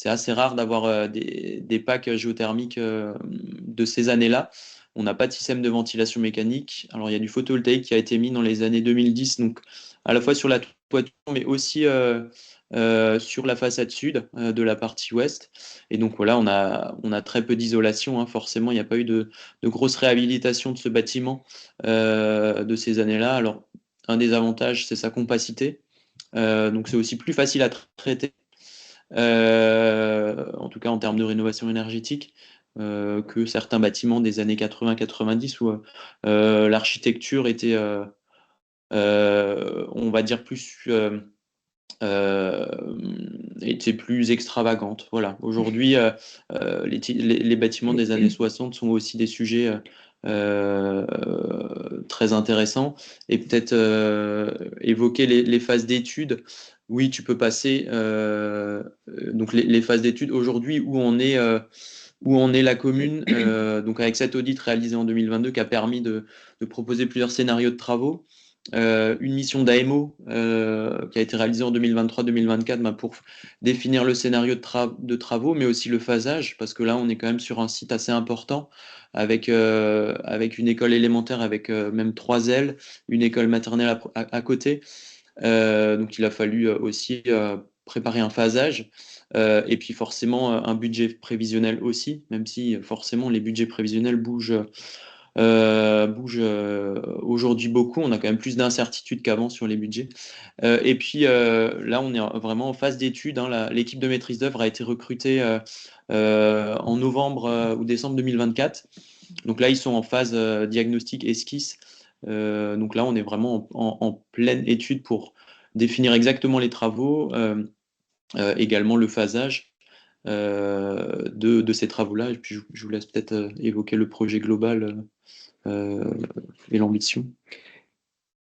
assez rare d'avoir des packs géothermiques de ces années-là. On n'a pas de système de ventilation mécanique. Alors, il y a du photovoltaïque qui a été mis dans les années 2010, donc à la fois sur la toiture, mais aussi sur la façade sud de la partie ouest. Et donc voilà, on a très peu d'isolation. Forcément, il n'y a pas eu de grosse réhabilitation de ce bâtiment de ces années-là. Alors, un des avantages, c'est sa compacité. Donc c'est aussi plus facile à traiter, en tout cas en termes de rénovation énergétique, que certains bâtiments des années 80-90 où l'architecture était, on va dire, plus était plus extravagante. Voilà. Aujourd'hui, les bâtiments des années 60 sont aussi des sujets très intéressants. Et peut-être évoquer les phases d'études. Oui, tu peux passer donc les phases d'études aujourd'hui où on est la commune, donc avec cet audit réalisé en 2022 qui a permis de proposer plusieurs scénarios de travaux. Une mission d'AMO qui a été réalisée en 2023-2024 pour définir le scénario de travaux, mais aussi le phasage, parce que là, on est quand même sur un site assez important, avec une école élémentaire avec même 3 ailes, une école maternelle à côté. Donc, il a fallu aussi préparer un phasage. Et puis forcément un budget prévisionnel aussi, même si forcément les budgets prévisionnels bougent aujourd'hui beaucoup. On a quand même plus d'incertitudes qu'avant sur les budgets. Et puis là, on est vraiment en phase d'études. Hein. L'équipe de maîtrise d'œuvre a été recrutée en novembre ou décembre 2024. Donc là, ils sont en phase diagnostic esquisse. Donc là, on est vraiment en pleine étude pour définir exactement les travaux, également le phasage de ces travaux-là. Et puis, je vous laisse peut-être évoquer le projet global et l'ambition.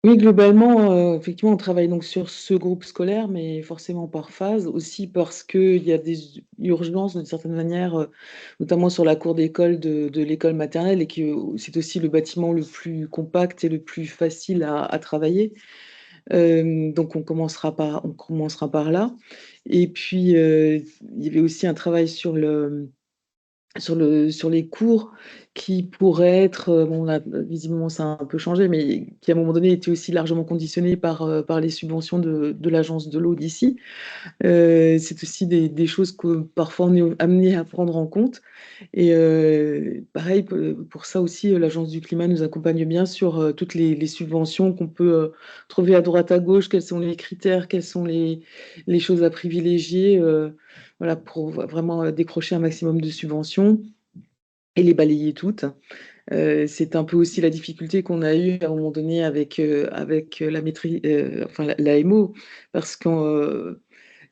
Oui, globalement, effectivement, on travaille donc sur ce groupe scolaire, mais forcément par phase, aussi parce qu'il y a des urgences d'une certaine manière, notamment sur la cour d'école de l'école maternelle, et que c'est aussi le bâtiment le plus compact et le plus facile à travailler. Donc on commencera par là. Et puis, il y avait aussi un travail sur les cours qui pourraient être, bon là, visiblement ça a un peu changé, mais qui à un moment donné étaient aussi largement conditionnés par les subventions de l'agence de l'eau d'ici. C'est aussi des choses que parfois on est amené à prendre en compte. Et pareil, pour ça aussi, l'Agence du climat nous accompagne bien sur toutes les subventions qu'on peut trouver à droite à gauche, quels sont les critères, quelles sont les choses à privilégier, voilà, pour vraiment décrocher un maximum de subventions et les balayer toutes. C'est un peu aussi la difficulté qu'on a eue à un moment donné avec la maîtrise, enfin l'AMO, parce que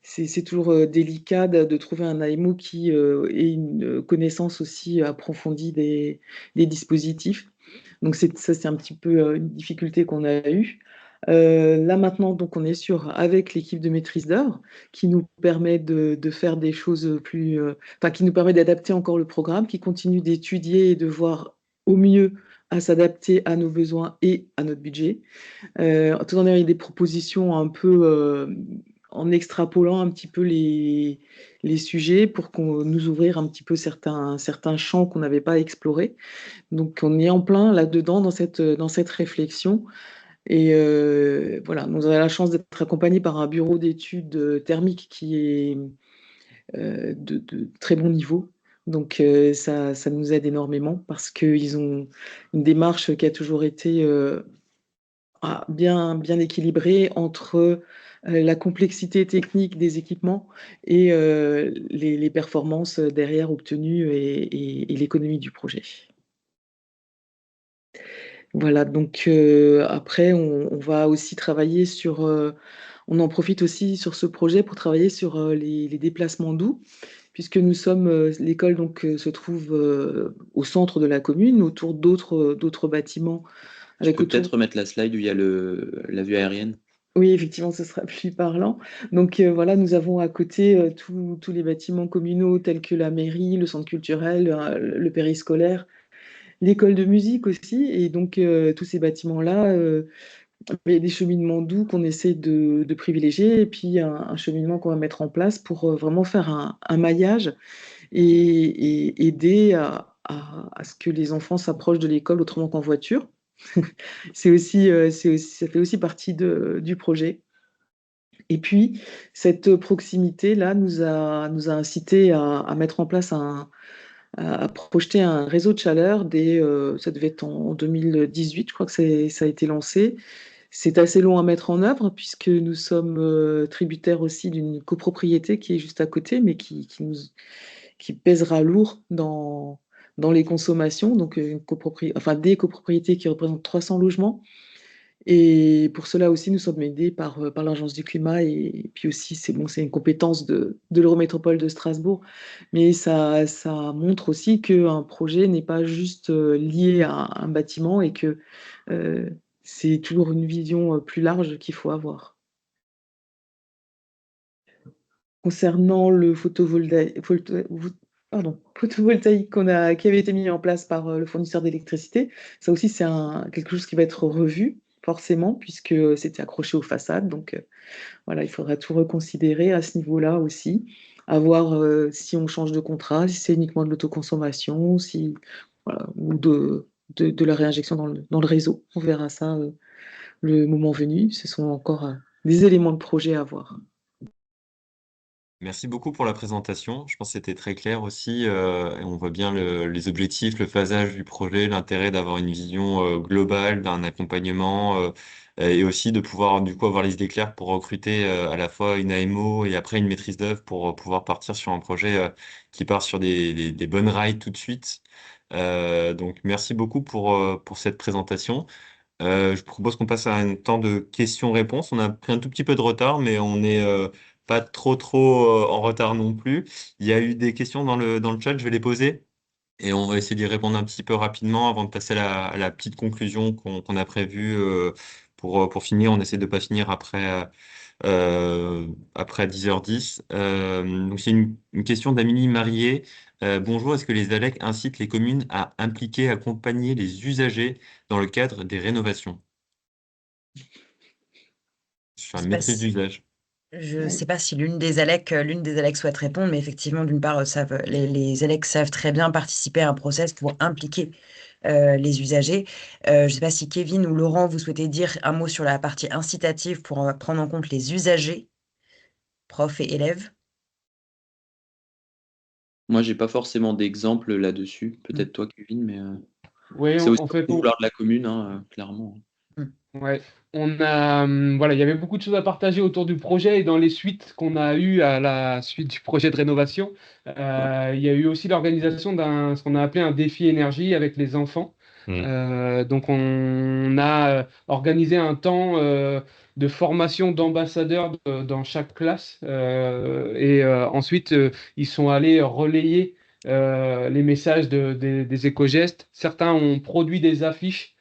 c'est toujours délicat de trouver un AMO qui ait une connaissance aussi approfondie des dispositifs. Donc ça, c'est un petit peu une difficulté qu'on a eue. Là maintenant, donc on est avec l'équipe de maîtrise d'œuvre qui nous permet de faire des choses plus, enfin qui nous permet d'adapter encore le programme, qui continue d'étudier et de voir au mieux à s'adapter à nos besoins et à notre budget, tout en ayant des propositions un peu en extrapolant un petit peu les sujets pour nous ouvrir un petit peu certains champs qu'on n'avait pas explorés. Donc on est en plein là-dedans dans cette réflexion. Et voilà, nous avons la chance d'être accompagnés par un bureau d'études thermiques qui est de très bon niveau. Donc ça nous aide énormément parce qu'ils ont une démarche qui a toujours été bien équilibrée entre la complexité technique des équipements et les performances derrière obtenues et l'économie du projet. Voilà, donc après, on va aussi travailler on en profite aussi sur ce projet pour travailler sur les déplacements doux, puisque nous sommes, l'école donc se trouve au centre de la commune, autour d'autres bâtiments. Tu peux peut-être remettre la slide où il y a la vue aérienne. Oui, effectivement, ce sera plus parlant. Donc voilà, nous avons à côté tous les bâtiments communaux tels que la mairie, le centre culturel, le périscolaire, l'école de musique aussi. Et donc tous ces bâtiments-là, il y a des cheminements doux qu'on essaie de privilégier et puis un cheminement qu'on va mettre en place pour vraiment faire un maillage et aider à ce que les enfants s'approchent de l'école autrement qu'en voiture. Ça fait aussi partie du projet. Et puis, cette proximité-là nous a incité à mettre en place à projeter un réseau de chaleur ça devait être en 2018, je crois que ça a été lancé. C'est assez long à mettre en œuvre puisque nous sommes tributaires aussi d'une copropriété qui est juste à côté, mais qui pèsera lourd dans les consommations. Donc, des copropriétés qui représentent 300 logements. Et pour cela aussi, nous sommes aidés par l'Agence du climat et puis aussi, c'est une compétence de l'Eurométropole de Strasbourg, mais ça montre aussi qu'un projet n'est pas juste lié à un bâtiment et que euh, c'est toujours une vision plus large qu'il faut avoir. Concernant le photovoltaïque qui avait été mis en place par le fournisseur d'électricité, ça aussi, c'est quelque chose qui va être revu, forcément, puisque c'était accroché aux façades. Donc, voilà, il faudra tout reconsidérer à ce niveau-là aussi, à voir si on change de contrat, si c'est uniquement de l'autoconsommation, voilà, ou de la réinjection dans le réseau. On verra ça le moment venu. Ce sont encore des éléments de projet à voir. Merci beaucoup pour la présentation. Je pense que c'était très clair aussi, et on voit bien les objectifs, le phasage du projet, l'intérêt d'avoir une vision globale d'un accompagnement, et aussi de pouvoir du coup avoir les idées claires pour recruter à la fois une AMO et après une maîtrise d'œuvre pour pouvoir partir sur un projet qui part sur des bonnes rails tout de suite. Donc merci beaucoup pour cette présentation. Je propose qu'on passe à un temps de questions-réponses. On a pris un tout petit peu de retard, mais on n'est pas trop en retard non plus. Il y a eu des questions dans le chat, je vais les poser et on va essayer d'y répondre un petit peu rapidement avant de passer à la petite conclusion qu'on a prévue pour finir. On essaie de ne pas finir après 10h10. Donc c'est une question d'Amélie Marié. Bonjour, est-ce que les ALEC incitent les communes à impliquer, accompagner les usagers dans le cadre des rénovations sur Je la sais pas maîtrise si, d'usage? je sais pas si l'une des ALEC souhaite répondre, mais effectivement, d'une part, les ALEC savent très bien participer à un process pour impliquer les usagers. Je ne sais pas si Kevin ou Laurent, vous souhaitez dire un mot sur la partie incitative pour prendre en compte les usagers, profs et élèves. Moi, j'ai pas forcément d'exemple là-dessus. Peut-être toi, Kevin, mais Oui, c'est aussi en au fait, vouloir de la commune, hein, clairement. Hmm. ouais, voilà, il y avait beaucoup de choses à partager autour du projet et dans les suites qu'on a eues à la suite du projet de rénovation, il y a eu aussi l'organisation ce qu'on a appelé un défi énergie avec les enfants. Mm. Donc on a organisé un temps de formation d'ambassadeurs dans chaque classe et ensuite ils sont allés relayer les messages des éco-gestes. Certains ont produit des affiches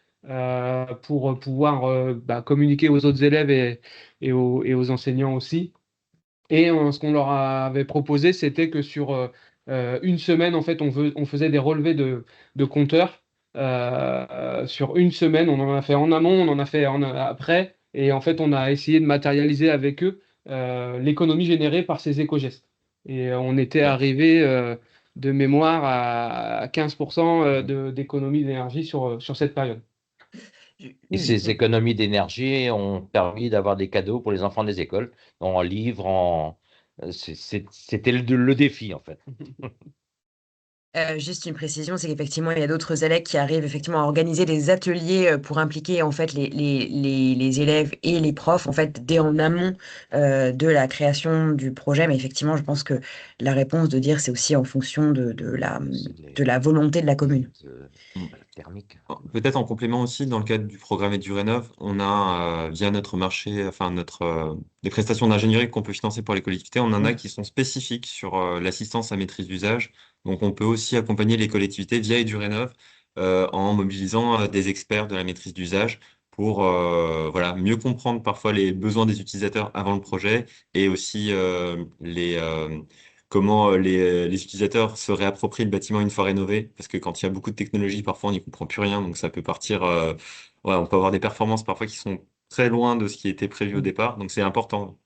pour pouvoir communiquer aux autres élèves et aux enseignants aussi. Et ce qu'on leur avait proposé, c'était que sur une semaine, en fait, on faisait des relevés de compteurs. Sur une semaine, on en a fait en amont, on en a fait après. Et en fait, on a essayé de matérialiser avec eux l'économie générée par ces éco-gestes. Et on était Ouais. arrivé de mémoire à 15% d'économie d'énergie sur cette période. Et ces économies d'énergie ont permis d'avoir des cadeaux pour les enfants des écoles, en livres, c'était le défi, en fait. Juste une précision, c'est qu'effectivement, il y a d'autres élèves qui arrivent effectivement à organiser des ateliers pour impliquer en fait les élèves et les profs en fait dès en amont de la création du projet. Mais effectivement, je pense que la réponse de dire c'est aussi en fonction C'est de la volonté de la commune. Mm. Thermique. Peut-être en complément aussi, dans le cadre du programme EduRénov, on a, via notre marché, enfin des prestations d'ingénierie qu'on peut financer pour les collectivités, on en a qui sont spécifiques sur l'assistance à maîtrise d'usage. Donc on peut aussi accompagner les collectivités via EduRénov en mobilisant des experts de la maîtrise d'usage pour voilà, mieux comprendre parfois les besoins des utilisateurs avant le projet et aussi comment les utilisateurs se réapproprient le bâtiment une fois rénové, parce que quand il y a beaucoup de technologie, parfois on n'y comprend plus rien, donc ça peut partir, ouais, on peut avoir des performances parfois qui sont très loin de ce qui était prévu au départ, donc c'est important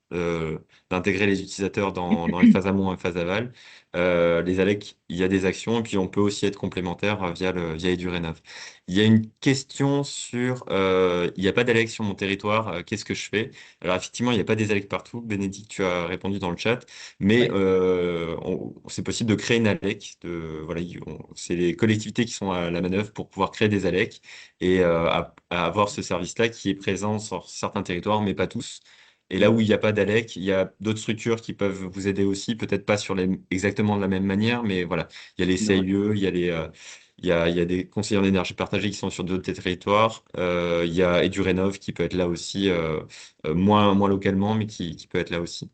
d'intégrer les utilisateurs dans les phases amont et phases aval. Les ALEC, il y a des actions, et puis on peut aussi être complémentaire via EduRénov. Il y a une question sur, il n'y a pas d'ALEC sur mon territoire, qu'est-ce que je fais? Alors effectivement, il n'y a pas des ALEC partout, Bénédicte, tu as répondu dans le chat. Mais Oui. c'est possible de créer une ALEC. Voilà, c'est les collectivités qui sont à la manœuvre pour pouvoir créer des ALEC et à avoir ce service-là qui est présent sur certains territoires, mais pas tous. Et là où il n'y a pas d'ALEC, il y a d'autres structures qui peuvent vous aider aussi, peut-être pas exactement de la même manière, mais voilà, il y a les CIE, il y a des conseillers en énergie partagée qui sont sur d'autres territoires. Il y a EduRénov qui peut être là aussi, moins localement, mais qui peut être là aussi.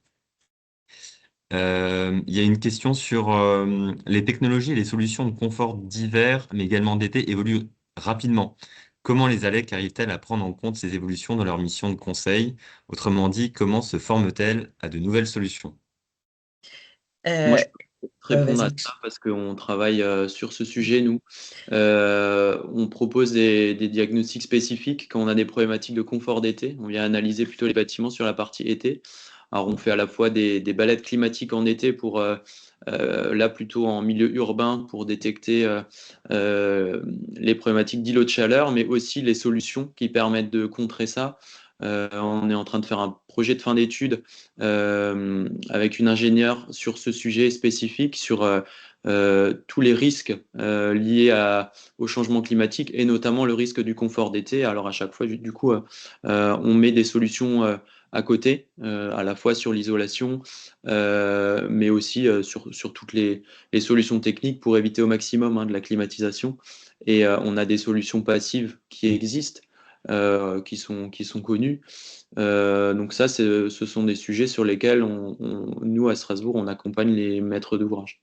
Il y a une question sur les technologies et les solutions de confort d'hiver, mais également d'été, évoluent rapidement. Comment les ALEC arrivent-elles à prendre en compte ces évolutions dans leur mission de conseil? Autrement dit, comment se forment-elles à de nouvelles solutions? Moi, Euh, je peux répondre à Vas-y. ça parce qu'on travaille sur ce sujet, nous. On propose des diagnostics spécifiques quand on a des problématiques de confort d'été. On vient analyser plutôt les bâtiments sur la partie été. Alors, on fait à la fois des balades climatiques en été pour, là, plutôt en milieu urbain pour détecter les problématiques d'îlots de chaleur, mais aussi les solutions qui permettent de contrer ça. On est en train de faire un projet de fin d'études avec une ingénieure sur ce sujet spécifique, sur tous les risques liés au changement climatique et notamment le risque du confort d'été. Alors à chaque fois, du coup, on met des solutions à côté, à la fois sur l'isolation, mais aussi sur toutes les solutions techniques pour éviter au maximum de la climatisation. Et on a des solutions passives qui existent, qui sont connues. Donc ça, ce sont des sujets sur lesquels nous, à Strasbourg, on accompagne les maîtres d'ouvrage.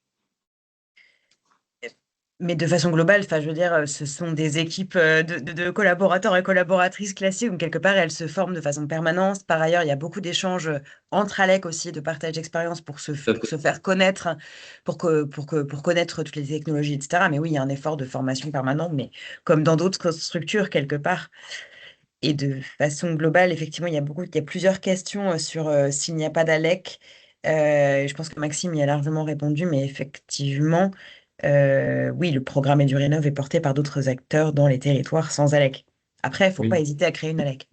Mais de façon globale, enfin, je veux dire, ce sont des équipes de collaborateurs et collaboratrices classiques, donc quelque part, elles se forment de façon permanente. Par ailleurs, il y a beaucoup d'échanges entre ALEC aussi, de partage d'expérience Tout à pour fait. se faire connaître, pour connaître toutes les technologies, etc. Mais oui, il y a un effort de formation permanent, mais comme dans d'autres structures, quelque part. Et de façon globale, effectivement, il y a plusieurs questions sur s'il n'y a pas d'ALEC. Je pense que Maxime y a largement répondu, mais effectivement, oui, le programme EduRénov est porté par d'autres acteurs dans les territoires sans ALEC. Après, il ne faut pas Oui. hésiter à créer une ALEC.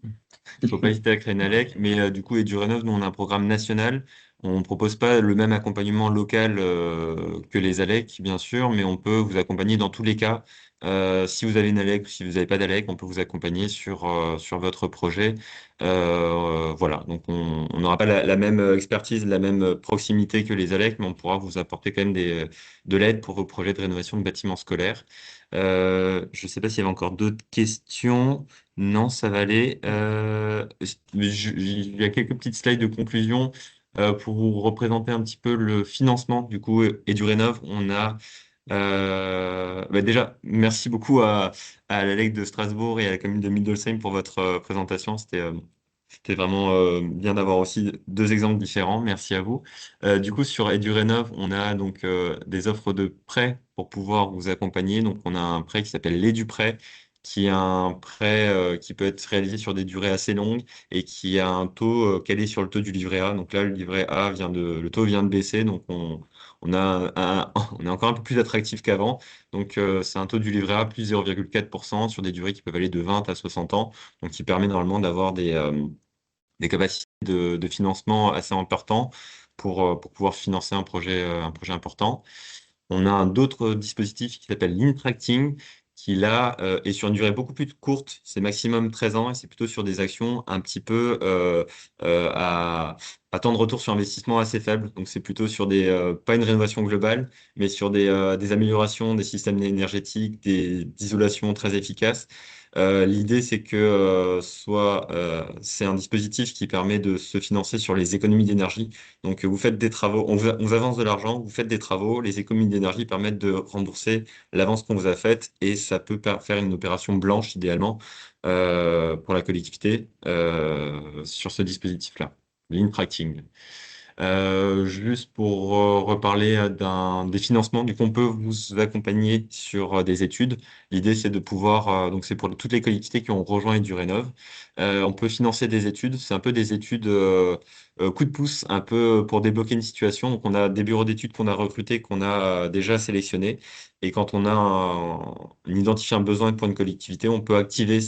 Il ne faut pas hésiter à créer une ALEC, mais du coup, EduRénov, nous, on a un programme national. On ne propose pas le même accompagnement local que les ALEC, bien sûr, mais on peut vous accompagner dans tous les cas. Si vous avez une ALEC ou si vous n'avez pas d'ALEC, on peut vous accompagner sur votre projet. Voilà, donc on n'aura pas la même expertise, la même proximité que les ALEC, mais on pourra vous apporter quand même de l'aide pour vos projets de rénovation de bâtiments scolaires. Je ne sais pas s'il y avait encore d'autres questions. Non, ça va aller. Il y a quelques petites slides de conclusion pour vous représenter un petit peu le financement du coup EduRénov. On a déjà merci beaucoup à l'ALEC de Strasbourg et à la commune de Mildolsheim pour votre présentation. C'était vraiment bien d'avoir aussi deux exemples différents. Merci à vous. Du coup, sur EduRénov, on a donc des offres de prêts pour pouvoir vous accompagner. Donc, on a un prêt qui s'appelle l'EduPrêt, qui est un prêt qui peut être réalisé sur des durées assez longues et qui a un taux calé sur le taux du livret A. Donc là, le livret A le taux vient de baisser, donc on a on est encore un peu plus attractif qu'avant. Donc c'est un taux du livret A plus 0,4% sur des durées qui peuvent aller de 20 à 60 ans, donc qui permet normalement d'avoir des capacités de financement assez importantes pour pouvoir financer un projet important. On a un autre dispositif qui s'appelle l'Intracting, qui là est sur une durée beaucoup plus courte, c'est maximum 13 ans, et c'est plutôt sur des actions un petit peu à temps de retour sur investissement assez faible. Donc c'est plutôt sur pas une rénovation globale, mais sur des améliorations des systèmes énergétiques, d'isolation très efficaces. L'idée, c'est que c'est un dispositif qui permet de se financer sur les économies d'énergie. Donc, vous faites des travaux, on vous avance de l'argent, vous faites des travaux, les économies d'énergie permettent de rembourser l'avance qu'on vous a faite et ça peut faire une opération blanche idéalement pour la collectivité sur ce dispositif-là, l'Intracting. Juste pour reparler des financements, du coup, on peut vous accompagner sur des études. L'idée, c'est de pouvoir, donc c'est pour toutes les collectivités qui ont rejoint EduRénov. On peut financer des études. C'est un peu des études coup de pouce, un peu pour débloquer une situation. Donc, on a des bureaux d'études qu'on a recrutés, qu'on a déjà sélectionnés. Et quand on a identifié un besoin pour une collectivité, on peut activer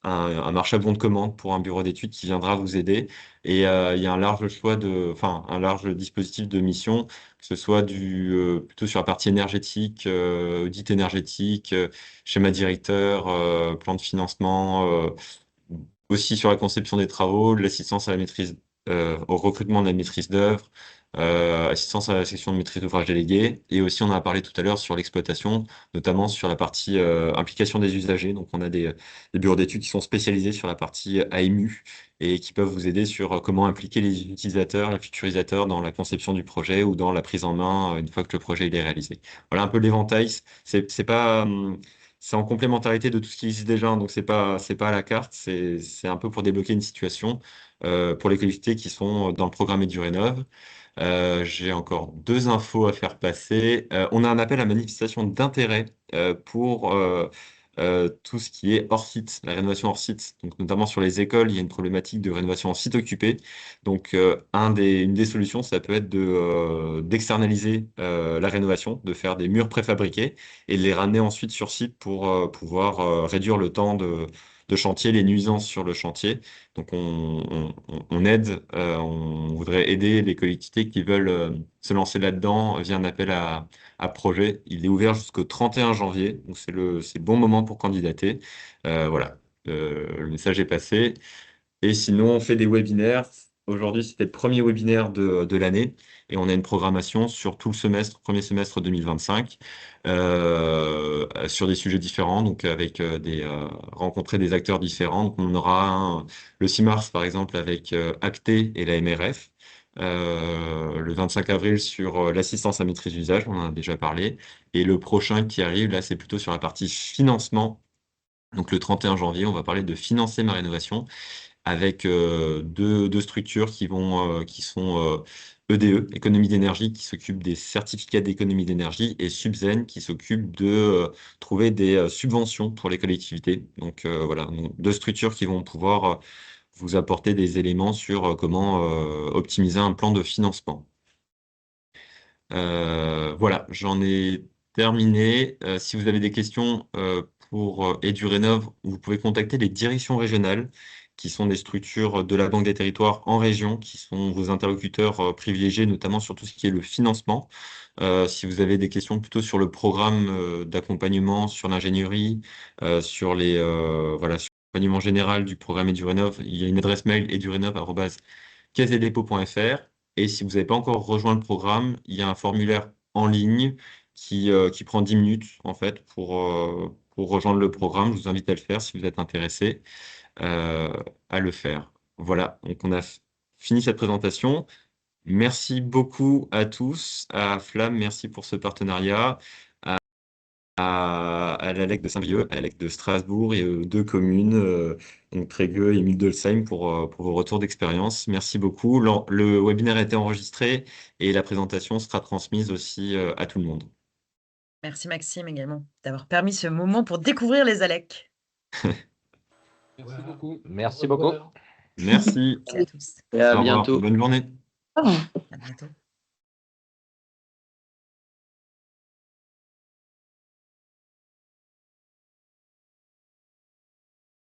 un marché à bon de commande pour un bureau d'études qui viendra vous aider. Et il y a un large enfin, un large dispositif de mission, que ce soit plutôt sur la partie énergétique, audit énergétique, schéma directeur, plan de financement, aussi sur la conception des travaux, l'assistance à la maîtrise, au recrutement de la maîtrise d'œuvre, assistance à la section de maîtrise d'ouvrage déléguée, et aussi on en a parlé tout à l'heure sur l'exploitation, notamment sur la partie implication des usagers. Donc on a des bureaux d'études qui sont spécialisés sur la partie AMU et qui peuvent vous aider sur comment impliquer les utilisateurs, les futurisateurs dans la conception du projet ou dans la prise en main une fois que le projet il est réalisé. Voilà un peu l'éventail. C'est pas c'est en complémentarité de tout ce qui existe déjà, hein, donc c'est pas à la carte, c'est un peu pour débloquer une situation pour les collectivités qui sont dans le programme EduRénov. J'ai encore deux infos à faire passer. On a un appel à manifestation d'intérêt pour tout ce qui est hors site, la rénovation hors site. Donc, notamment sur les écoles, il y a une problématique de rénovation en site occupé. Donc, une des solutions, ça peut être d'externaliser la rénovation, de faire des murs préfabriqués et de les ramener ensuite sur site pour pouvoir réduire le temps de chantier, les nuisances sur le chantier. Donc, on aide, on voudrait aider les collectivités qui veulent se lancer là-dedans via un appel à projet. Il est ouvert jusqu'au 31 janvier, donc c'est le bon moment pour candidater. Voilà. Le message est passé. Et sinon, on fait des webinaires. Aujourd'hui, c'était le premier webinaire de l'année et on a une programmation sur tout le semestre, premier semestre 2025, sur des sujets différents, donc avec rencontrer des acteurs différents. Donc, on aura le 6 mars, par exemple, avec Acté et la MRF. Le 25 avril sur l'assistance à maîtrise d'usage, on en a déjà parlé. Et le prochain qui arrive, là, c'est plutôt sur la partie financement. Donc le 31 janvier, on va parler de financer ma rénovation avec deux structures qui sont EDE, Économie d'énergie, qui s'occupe des certificats d'économie d'énergie, et Subzen, qui s'occupe de trouver des subventions pour les collectivités. Donc voilà, donc, deux structures qui vont pouvoir vous apporter des éléments sur comment optimiser un plan de financement. Voilà, j'en ai terminé. Si vous avez des questions pour EduRénov, vous pouvez contacter les directions régionales, qui sont des structures de la Banque des Territoires en région, qui sont vos interlocuteurs privilégiés, notamment sur tout ce qui est le financement. Si vous avez des questions plutôt sur le programme d'accompagnement, sur l'ingénierie, voilà, sur l'accompagnement général du programme EduRénov, il y a une adresse mail edurenov@caissedepot.fr. Et si vous n'avez pas encore rejoint le programme, il y a un formulaire en ligne qui prend 10 minutes en fait pour rejoindre le programme. Je vous invite à le faire si vous êtes intéressé euh, à le faire. Voilà, donc on a fini cette présentation. Merci beaucoup à tous, à Flamme, merci pour ce partenariat, à l'ALEC de Saint-Brieuc, à l'ALEC de Strasbourg et aux deux communes, donc Trégueux et Mildolsheim, pour vos retours d'expérience. Merci beaucoup. Le webinaire a été enregistré et la présentation sera transmise aussi à tout le monde. Merci Maxime également d'avoir permis ce moment pour découvrir les ALEC. Merci beaucoup. Merci beaucoup. Merci. Merci à tous. Et à Au revoir. bientôt. Bonne journée. Ah. À bientôt.